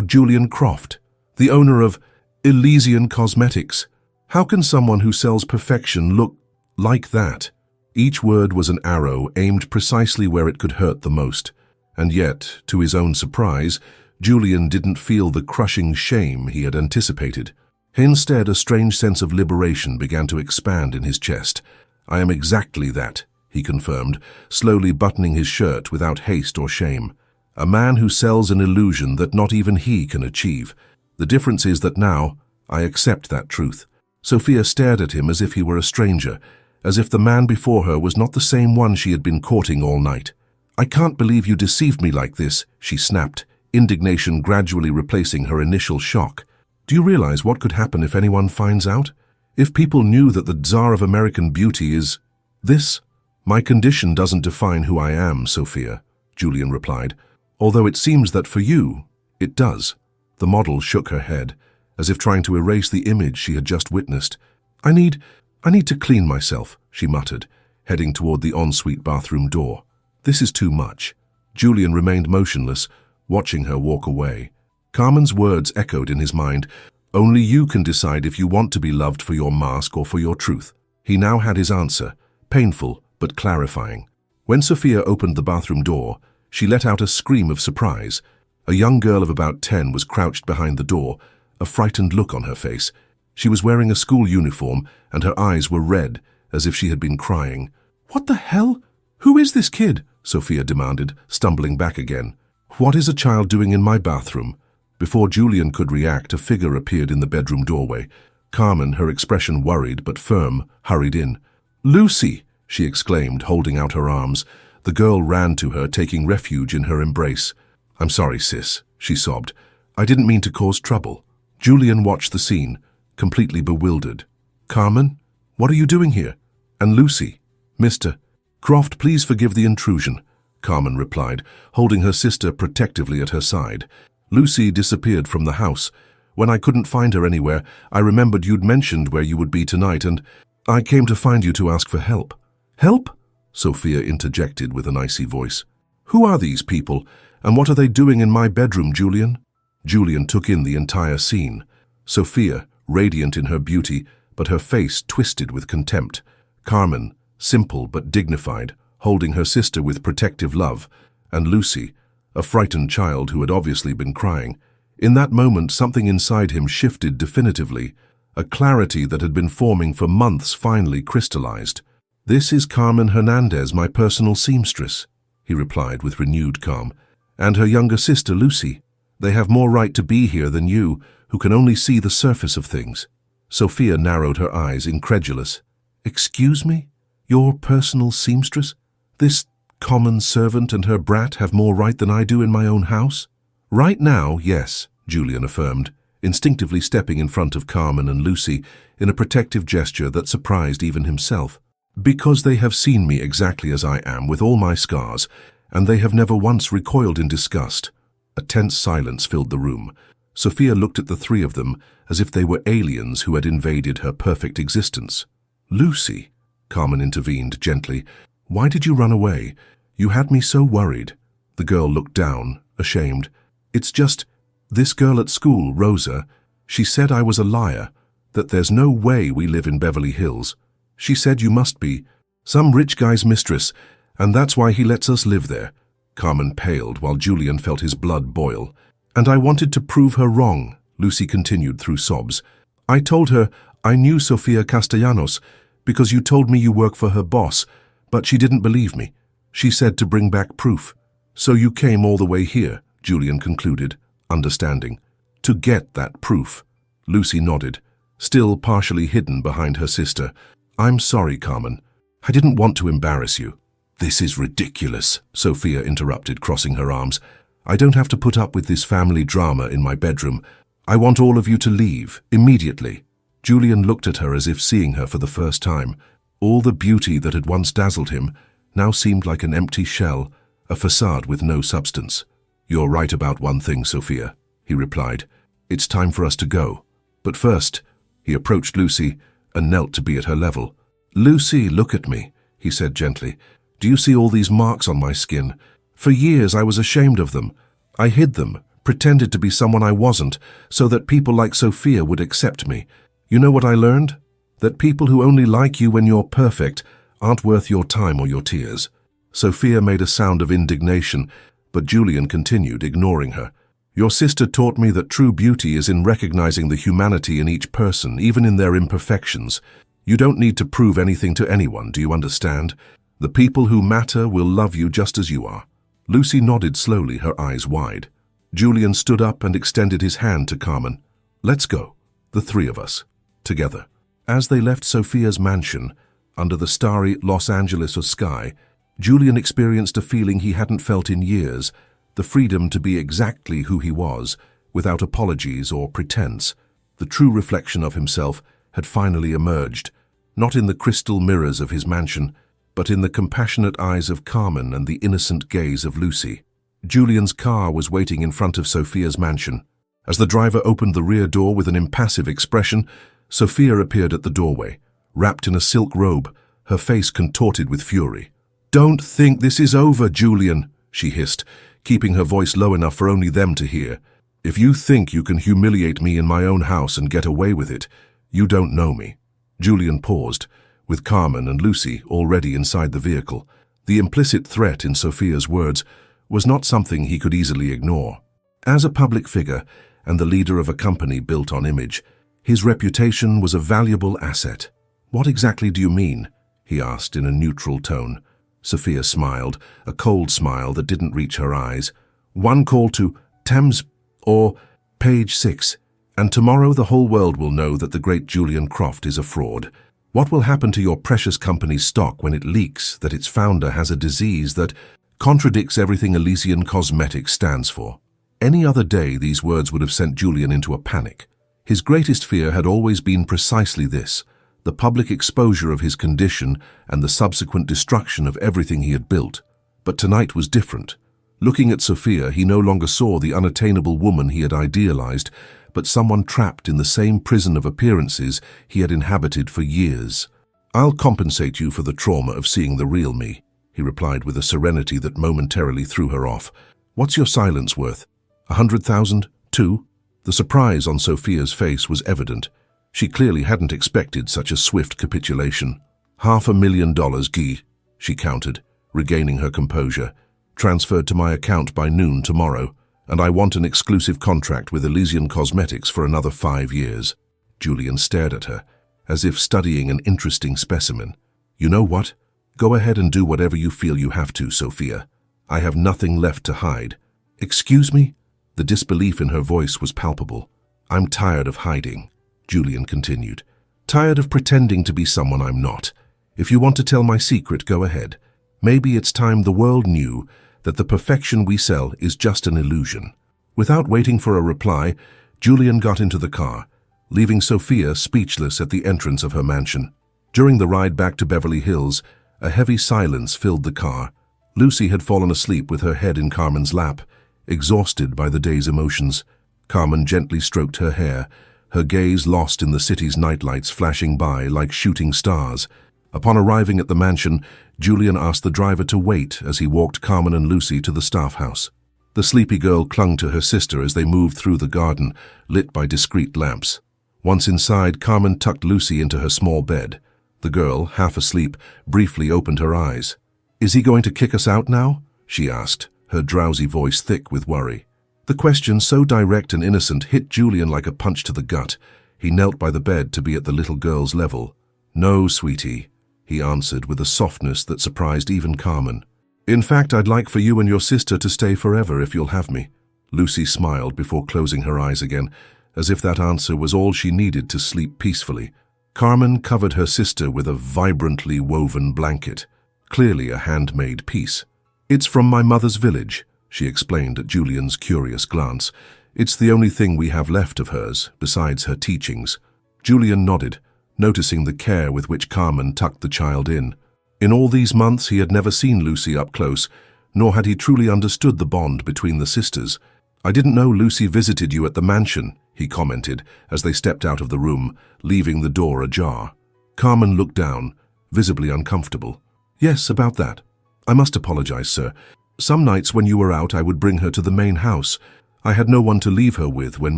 Julian Croft, the owner of Elysian Cosmetics. How can someone who sells perfection look like that?" Each word was an arrow aimed precisely where it could hurt the most. And yet, to his own surprise, Julian didn't feel the crushing shame he had anticipated. Instead, a strange sense of liberation began to expand in his chest. "I am exactly that," he confirmed, slowly buttoning his shirt without haste or shame. A man who sells an illusion that not even he can achieve. The difference is that now, I accept that truth. Sophia stared at him as if he were a stranger, as if the man before her was not the same one she had been courting all night. I can't believe you deceived me like this, she snapped, indignation gradually replacing her initial shock. Do you realize what could happen if anyone finds out? If people knew that the Tsar of American beauty is this? My condition doesn't define who I am, Sophia, Julian replied, although it seems that for you, it does. The model shook her head, as if trying to erase the image she had just witnessed. I need to clean myself, she muttered, heading toward the ensuite bathroom door. This is too much. Julian remained motionless, watching her walk away. Carmen's words echoed in his mind. Only you can decide if you want to be loved for your mask or for your truth. He now had his answer, painful but clarifying. When Sophia opened the bathroom door, she let out a scream of surprise. A young girl of about 10 was crouched behind the door, a frightened look on her face. She was wearing a school uniform, and her eyes were red, as if she had been crying. What the hell? Who is this kid? Sophia demanded, stumbling back again. What is a child doing in my bathroom? Before Julian could react, a figure appeared in the bedroom doorway. Carmen, her expression worried but firm, hurried in. Lucy! She exclaimed, holding out her arms. The girl ran to her, taking refuge in her embrace. I'm sorry, sis, she sobbed. I didn't mean to cause trouble. Julian watched the scene, completely bewildered. Carmen, what are you doing here? And Lucy? Mr. Croft, please forgive the intrusion, Carmen replied, holding her sister protectively at her side. Lucy disappeared from the house. When I couldn't find her anywhere, I remembered you'd mentioned where you would be tonight, and I came to find you to ask for help. Help? Sophia interjected with an icy voice. Who are these people, and what are they doing in my bedroom, Julian? Julian took in the entire scene. Sophia, radiant in her beauty, but her face twisted with contempt. Carmen, simple but dignified, holding her sister with protective love, and Lucy, a frightened child who had obviously been crying. In that moment, something inside him shifted definitively. A clarity that had been forming for months finally crystallized. This is Carmen Hernandez, my personal seamstress, he replied with renewed calm, and her younger sister, Lucy. They have more right to be here than you, who can only see the surface of things. Sophia narrowed her eyes, incredulous. Excuse me? Your personal seamstress? This common servant and her brat have more right than I do in my own house? Right now, yes, Julian affirmed, instinctively stepping in front of Carmen and Lucy in a protective gesture that surprised even himself. Because they have seen me exactly as I am, with all my scars, and they have never once recoiled in disgust. A tense silence filled the room. Sophia looked at the three of them as if they were aliens who had invaded her perfect existence. Lucy, Carmen intervened gently, why did you run away? You had me so worried. The girl looked down, ashamed. It's just, this girl at school, Rosa, she said I was a liar, that there's no way we live in Beverly Hills. She said you must be some rich guy's mistress, and that's why he lets us live there. Carmen paled while Julian felt his blood boil. And I wanted to prove her wrong, Lucy continued through sobs. I told her I knew Sofia Castellanos because you told me you work for her boss, but she didn't believe me. She said to bring back proof. So you came all the way here, Julian concluded, understanding. To get that proof. Lucy nodded, still partially hidden behind her sister. I'm sorry, Carmen. I didn't want to embarrass you. This is ridiculous, Sophia interrupted, crossing her arms. I don't have to put up with this family drama in my bedroom. I want all of you to leave, immediately. Julian looked at her as if seeing her for the first time. All the beauty that had once dazzled him now seemed like an empty shell, a facade with no substance. You're right about one thing, Sophia, he replied. It's time for us to go. But first, he approached Lucy and knelt to be at her level. Lucy, look at me, he said gently. Do you see all these marks on my skin? For years I was ashamed of them. I hid them, pretended to be someone I wasn't, so that people like Sophia would accept me. You know what I learned? That people who only like you when you're perfect aren't worth your time or your tears. Sophia made a sound of indignation, but Julian continued, ignoring her. Your sister taught me that true beauty is in recognizing the humanity in each person, even in their imperfections. You don't need to prove anything to anyone, do you understand? The people who matter will love you just as you are. Lucy nodded slowly, her eyes wide. Julian stood up and extended his hand to Carmen. Let's go, the three of us, together. As they left Sophia's mansion, under the starry Los Angeles sky, Julian experienced a feeling he hadn't felt in years, the freedom to be exactly who he was, without apologies or pretense. The true reflection of himself had finally emerged, not in the crystal mirrors of his mansion, but in the compassionate eyes of Carmen and the innocent gaze of Lucy. Julian's car was waiting in front of Sophia's mansion. As the driver opened the rear door with an impassive expression, Sophia appeared at the doorway, wrapped in a silk robe, her face contorted with fury. "Don't think this is over, Julian," she hissed, keeping her voice low enough for only them to hear. "If you think you can humiliate me in my own house and get away with it, you don't know me." Julian paused, with Carmen and Lucy already inside the vehicle. The implicit threat in Sophia's words was not something he could easily ignore. As a public figure and the leader of a company built on image, his reputation was a valuable asset. "What exactly do you mean?" he asked in a neutral tone. Sophia smiled, a cold smile that didn't reach her eyes. "One call to Thames or page 6, and tomorrow the whole world will know that the great Julian Croft is a fraud. What will happen to your precious company's stock when it leaks that its founder has a disease that contradicts everything Elysian Cosmetics stands for?" Any other day, these words would have sent Julian into a panic. His greatest fear had always been precisely this, the public exposure of his condition and the subsequent destruction of everything he had built. But tonight was different. Looking at Sophia, he no longer saw the unattainable woman he had idealized, but someone trapped in the same prison of appearances he had inhabited for years. "I'll compensate you for the trauma of seeing the real me," he replied with a serenity that momentarily threw her off. "What's your silence worth? 100,000? 2? The surprise on Sophia's face was evident. She clearly hadn't expected such a swift capitulation. $500,000, Guy, she countered, regaining her composure. "Transferred to my account by noon tomorrow, and I want an exclusive contract with Elysian Cosmetics for another 5 years. Julian stared at her, as if studying an interesting specimen. "You know what? Go ahead and do whatever you feel you have to, Sophia. I have nothing left to hide." "Excuse me?" The disbelief in her voice was palpable. "I'm tired of hiding," Julian continued. "Tired of pretending to be someone I'm not. If you want to tell my secret, go ahead. Maybe it's time the world knew that the perfection we sell is just an illusion." Without waiting for a reply, Julian got into the car, leaving Sophia speechless at the entrance of her mansion. During the ride back to Beverly Hills, a heavy silence filled the car. Lucy had fallen asleep with her head in Carmen's lap, exhausted by the day's emotions. Carmen gently stroked her hair, her gaze lost in the city's nightlights flashing by like shooting stars. Upon arriving at the mansion, Julian asked the driver to wait as he walked Carmen and Lucy to the staff house. The sleepy girl clung to her sister as they moved through the garden, lit by discreet lamps. Once inside, Carmen tucked Lucy into her small bed. The girl, half asleep, briefly opened her eyes. "Is he going to kick us out now?" she asked, her drowsy voice thick with worry. The question, so direct and innocent, hit Julian like a punch to the gut. He knelt by the bed to be at the little girl's level. "No, sweetie," he answered with a softness that surprised even Carmen. "In fact, I'd like for you and your sister to stay forever if you'll have me." Lucy smiled before closing her eyes again, as if that answer was all she needed to sleep peacefully. Carmen covered her sister with a vibrantly woven blanket, clearly a handmade piece. "It's from my mother's village," she explained at Julian's curious glance. "It's the only thing we have left of hers, besides her teachings." Julian nodded, noticing the care with which Carmen tucked the child in. In all these months he had never seen Lucy up close, nor had he truly understood the bond between the sisters. "I didn't know Lucy visited you at the mansion," he commented as they stepped out of the room, leaving the door ajar. Carmen looked down, visibly uncomfortable. "Yes, about that. I must apologize, sir. Some nights when you were out, I would bring her to the main house. I had no one to leave her with when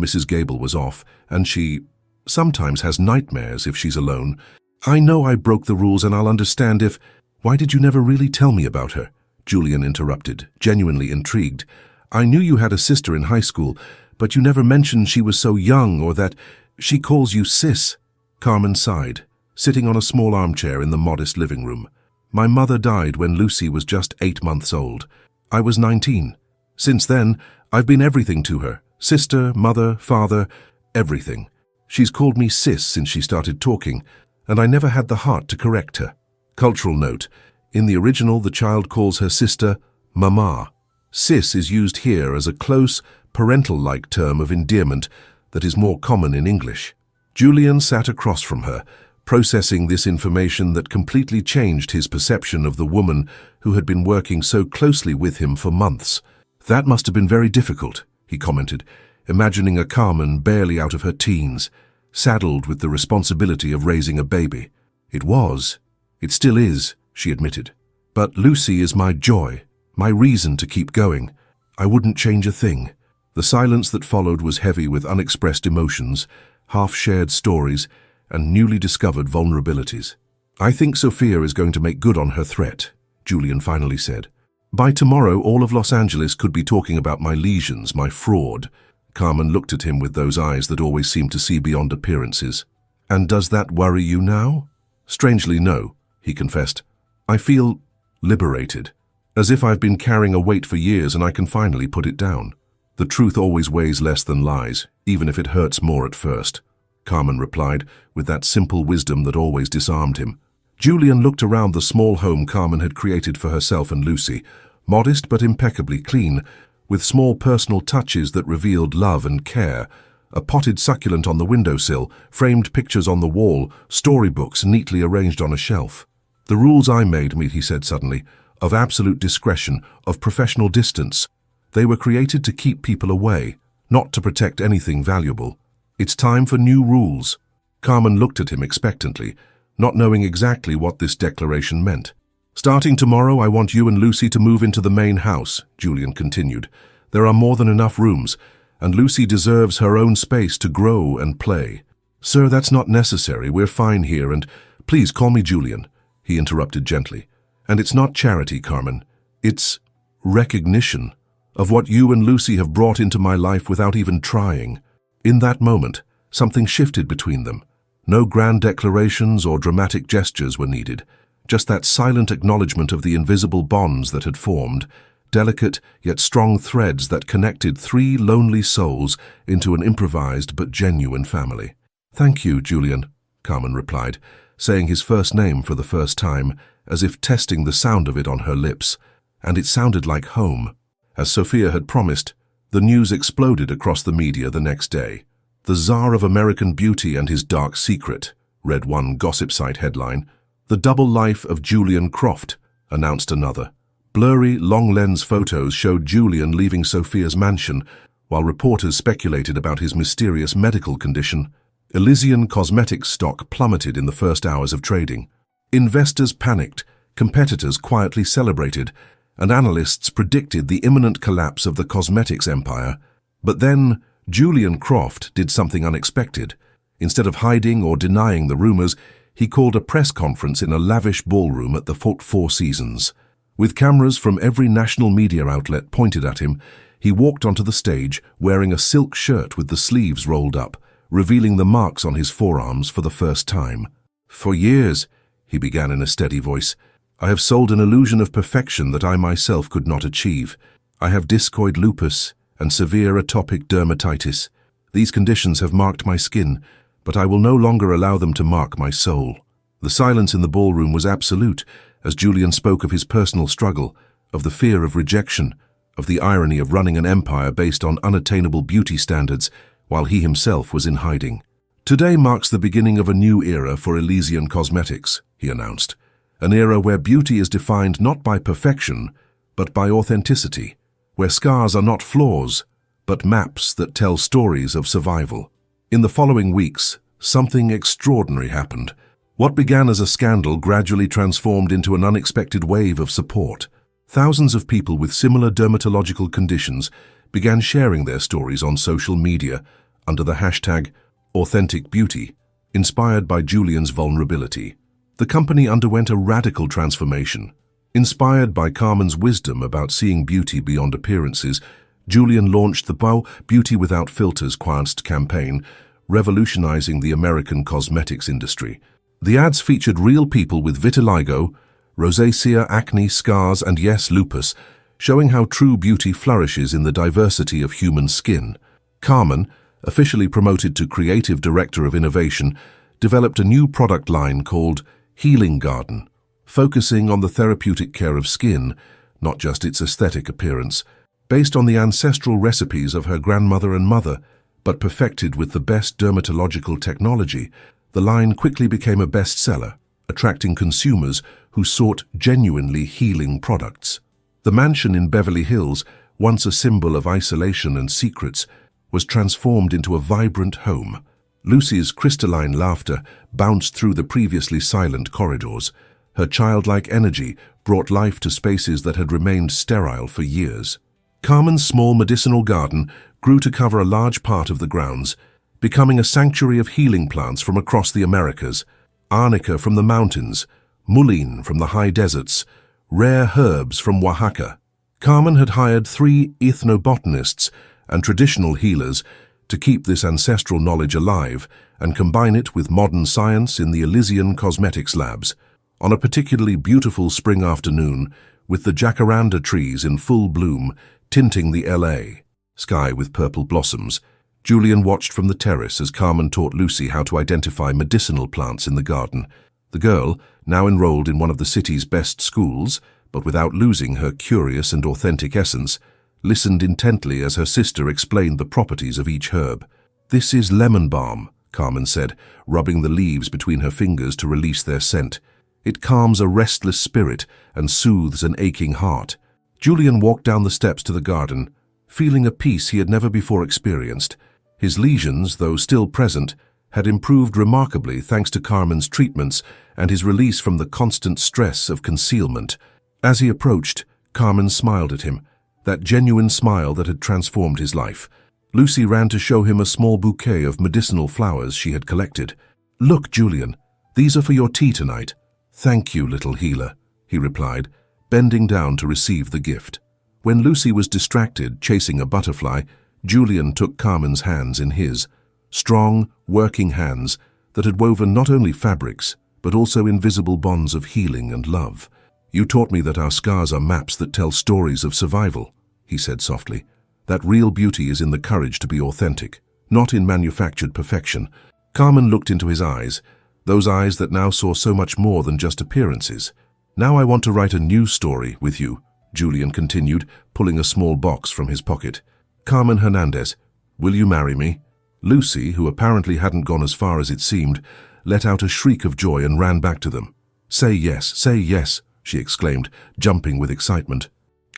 Mrs. Gable was off, and she sometimes has nightmares if she's alone. I know I broke the rules, and I'll understand if—" "Why did you never really tell me about her?" Julian interrupted, genuinely intrigued. "I knew you had a sister in high school, but you never mentioned she was so young or that she calls you sis." Carmen sighed, sitting on a small armchair in the modest living room. My mother died when Lucy was just 8 months old. I was 19. Since then, I've been everything to her. Sister, mother, father, everything. She's called me sis since she started talking, and I never had the heart to correct her. Cultural note: in the original, the child calls her sister Mama. Sis is used here as a close, parental-like term of endearment that is more common in English. Julian sat across from her, processing this information that completely changed his perception of the woman who had been working so closely with him for months. "That must have been very difficult," he commented, imagining a Carmen barely out of her teens, saddled with the responsibility of raising a baby. "It was. It still is," she admitted. "But Lucy is my joy, my reason to keep going. I wouldn't change a thing." The silence that followed was heavy with unexpressed emotions, half-shared stories, and newly discovered vulnerabilities. "I think Sophia is going to make good on her threat," Julian finally said. "By tomorrow, all of Los Angeles could be talking about my lesions, my fraud." Carmen looked at him with those eyes that always seemed to see beyond appearances. "And does that worry you now?" "Strangely, no," he confessed. "I feel liberated, as if I've been carrying a weight for years and I can finally put it down. The truth always weighs less than lies, even if it hurts more at first," Carmen replied, with that simple wisdom that always disarmed him. Julian looked around the small home Carmen had created for herself and Lucy, modest but impeccably clean, with small personal touches that revealed love and care. A potted succulent on the windowsill, framed pictures on the wall, storybooks neatly arranged on a shelf. "The rules I made me," he said suddenly, "of absolute discretion, of professional distance. They were created to keep people away, not to protect anything valuable. It's time for new rules." Carmen looked at him expectantly, not knowing exactly what this declaration meant. "Starting tomorrow, I want you and Lucy to move into the main house," Julian continued. "There are more than enough rooms, and Lucy deserves her own space to grow and play." "Sir, that's not necessary. We're fine here, and—" "Please call me Julian," he interrupted gently. "And it's not charity, Carmen. It's recognition of what you and Lucy have brought into my life without even trying." In that moment, something shifted between them. No grand declarations or dramatic gestures were needed, just that silent acknowledgement of the invisible bonds that had formed, delicate yet strong threads that connected 3 lonely souls into an improvised but genuine family. "Thank you, Julian," Carmen replied, saying his first name for the first time, as if testing the sound of it on her lips. And it sounded like home. As Sophia had promised, the news exploded across the media the next day. "The Tsar of American Beauty and His Dark Secret," read one gossip site headline. "The Double Life of Julian Croft," announced another. Blurry, long-lens photos showed Julian leaving Sophia's mansion, while reporters speculated about his mysterious medical condition. Elysian Cosmetics stock plummeted in the first hours of trading. Investors panicked, competitors quietly celebrated, and analysts predicted the imminent collapse of the cosmetics empire. But then, Julian Croft did something unexpected. Instead of hiding or denying the rumors, he called a press conference in a lavish ballroom at the Four Seasons. With cameras from every national media outlet pointed at him, he walked onto the stage wearing a silk shirt with the sleeves rolled up, revealing the marks on his forearms for the first time. "For years," he began in a steady voice, "I have sold an illusion of perfection that I myself could not achieve. I have discoid lupus and severe atopic dermatitis. These conditions have marked my skin, but I will no longer allow them to mark my soul." The silence in the ballroom was absolute as Julian spoke of his personal struggle, of the fear of rejection, of the irony of running an empire based on unattainable beauty standards while he himself was in hiding. "Today marks the beginning of a new era for Elysian Cosmetics," he announced. "An era where beauty is defined not by perfection, but by authenticity, where scars are not flaws, but maps that tell stories of survival." In the following weeks, something extraordinary happened. What began as a scandal gradually transformed into an unexpected wave of support. Thousands of people with similar dermatological conditions began sharing their stories on social media under the hashtag #AuthenticBeauty, inspired by Julian's vulnerability. The company underwent a radical transformation. Inspired by Carmen's wisdom about seeing beauty beyond appearances, Julian launched the Beauty Without Filters campaign, revolutionizing the American cosmetics industry. The ads featured real people with vitiligo, rosacea, acne, scars, and yes, lupus, showing how true beauty flourishes in the diversity of human skin. Carmen, officially promoted to Creative Director of Innovation, developed a new product line called Healing Garden, focusing on the therapeutic care of skin, not just its aesthetic appearance, based on the ancestral recipes of her grandmother and mother, but perfected with the best dermatological technology. The line quickly became a bestseller, attracting consumers who sought genuinely healing products. The mansion in Beverly Hills, once a symbol of isolation and secrets, was transformed into a vibrant home. Lucy's crystalline laughter bounced through the previously silent corridors. Her childlike energy brought life to spaces that had remained sterile for years. Carmen's small medicinal garden grew to cover a large part of the grounds, becoming a sanctuary of healing plants from across the Americas, arnica from the mountains, mullein from the high deserts, rare herbs from Oaxaca. Carmen had hired 3 ethnobotanists and traditional healers to keep this ancestral knowledge alive and combine it with modern science in the Elysian Cosmetics Labs. On a particularly beautiful spring afternoon, with the jacaranda trees in full bloom tinting the LA sky with purple blossoms, Julian watched from the terrace as Carmen taught Lucy how to identify medicinal plants in the garden. The girl, now enrolled in one of the city's best schools, but without losing her curious and authentic essence, listened intently as her sister explained the properties of each herb. "This is lemon balm," Carmen said, rubbing the leaves between her fingers to release their scent. "It calms a restless spirit and soothes an aching heart." Julian walked down the steps to the garden, feeling a peace he had never before experienced. His lesions, though still present, had improved remarkably thanks to Carmen's treatments and his release from the constant stress of concealment. As he approached, Carmen smiled at him, that genuine smile that had transformed his life. Lucy ran to show him a small bouquet of medicinal flowers she had collected. "Look, Julian, these are for your tea tonight." "Thank you, little healer," he replied, bending down to receive the gift. When Lucy was distracted chasing a butterfly, Julian took Carmen's hands in his, strong, working hands that had woven not only fabrics, but also invisible bonds of healing and love. "You taught me that our scars are maps that tell stories of survival," he said softly. "That real beauty is in the courage to be authentic, not in manufactured perfection." Carmen looked into his eyes, those eyes that now saw so much more than just appearances. "Now I want to write a new story with you," Julian continued, pulling a small box from his pocket. "Carmen Hernandez, will you marry me?" Lucy, who apparently hadn't gone as far as it seemed, let out a shriek of joy and ran back to them. Say yes," she exclaimed, jumping with excitement.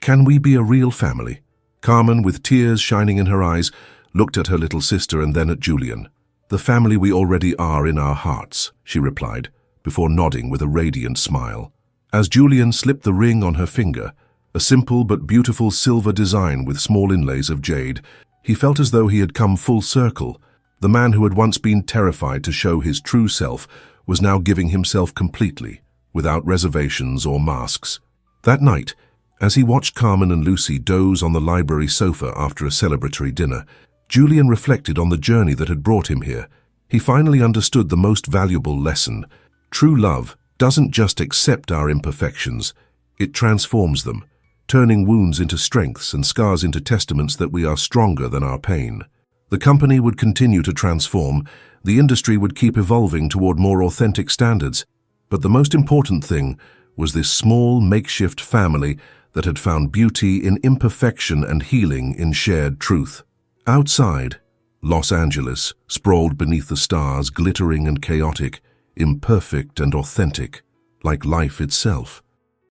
"Can we be a real family?" Carmen, with tears shining in her eyes, looked at her little sister and then at Julian. "The family we already are in our hearts," she replied, before nodding with a radiant smile. As Julian slipped the ring on her finger, a simple but beautiful silver design with small inlays of jade, he felt as though he had come full circle. The man who had once been terrified to show his true self was now giving himself completely, without reservations or masks. That night, as he watched Carmen and Lucy doze on the library sofa after a celebratory dinner, Julian reflected on the journey that had brought him here. He finally understood the most valuable lesson. True love doesn't just accept our imperfections, it transforms them, turning wounds into strengths and scars into testaments that we are stronger than our pain. The company would continue to transform, the industry would keep evolving toward more authentic standards, but the most important thing was this small makeshift family that had found beauty in imperfection and healing in shared truth. Outside, Los Angeles sprawled beneath the stars, glittering and chaotic, imperfect and authentic, like life itself.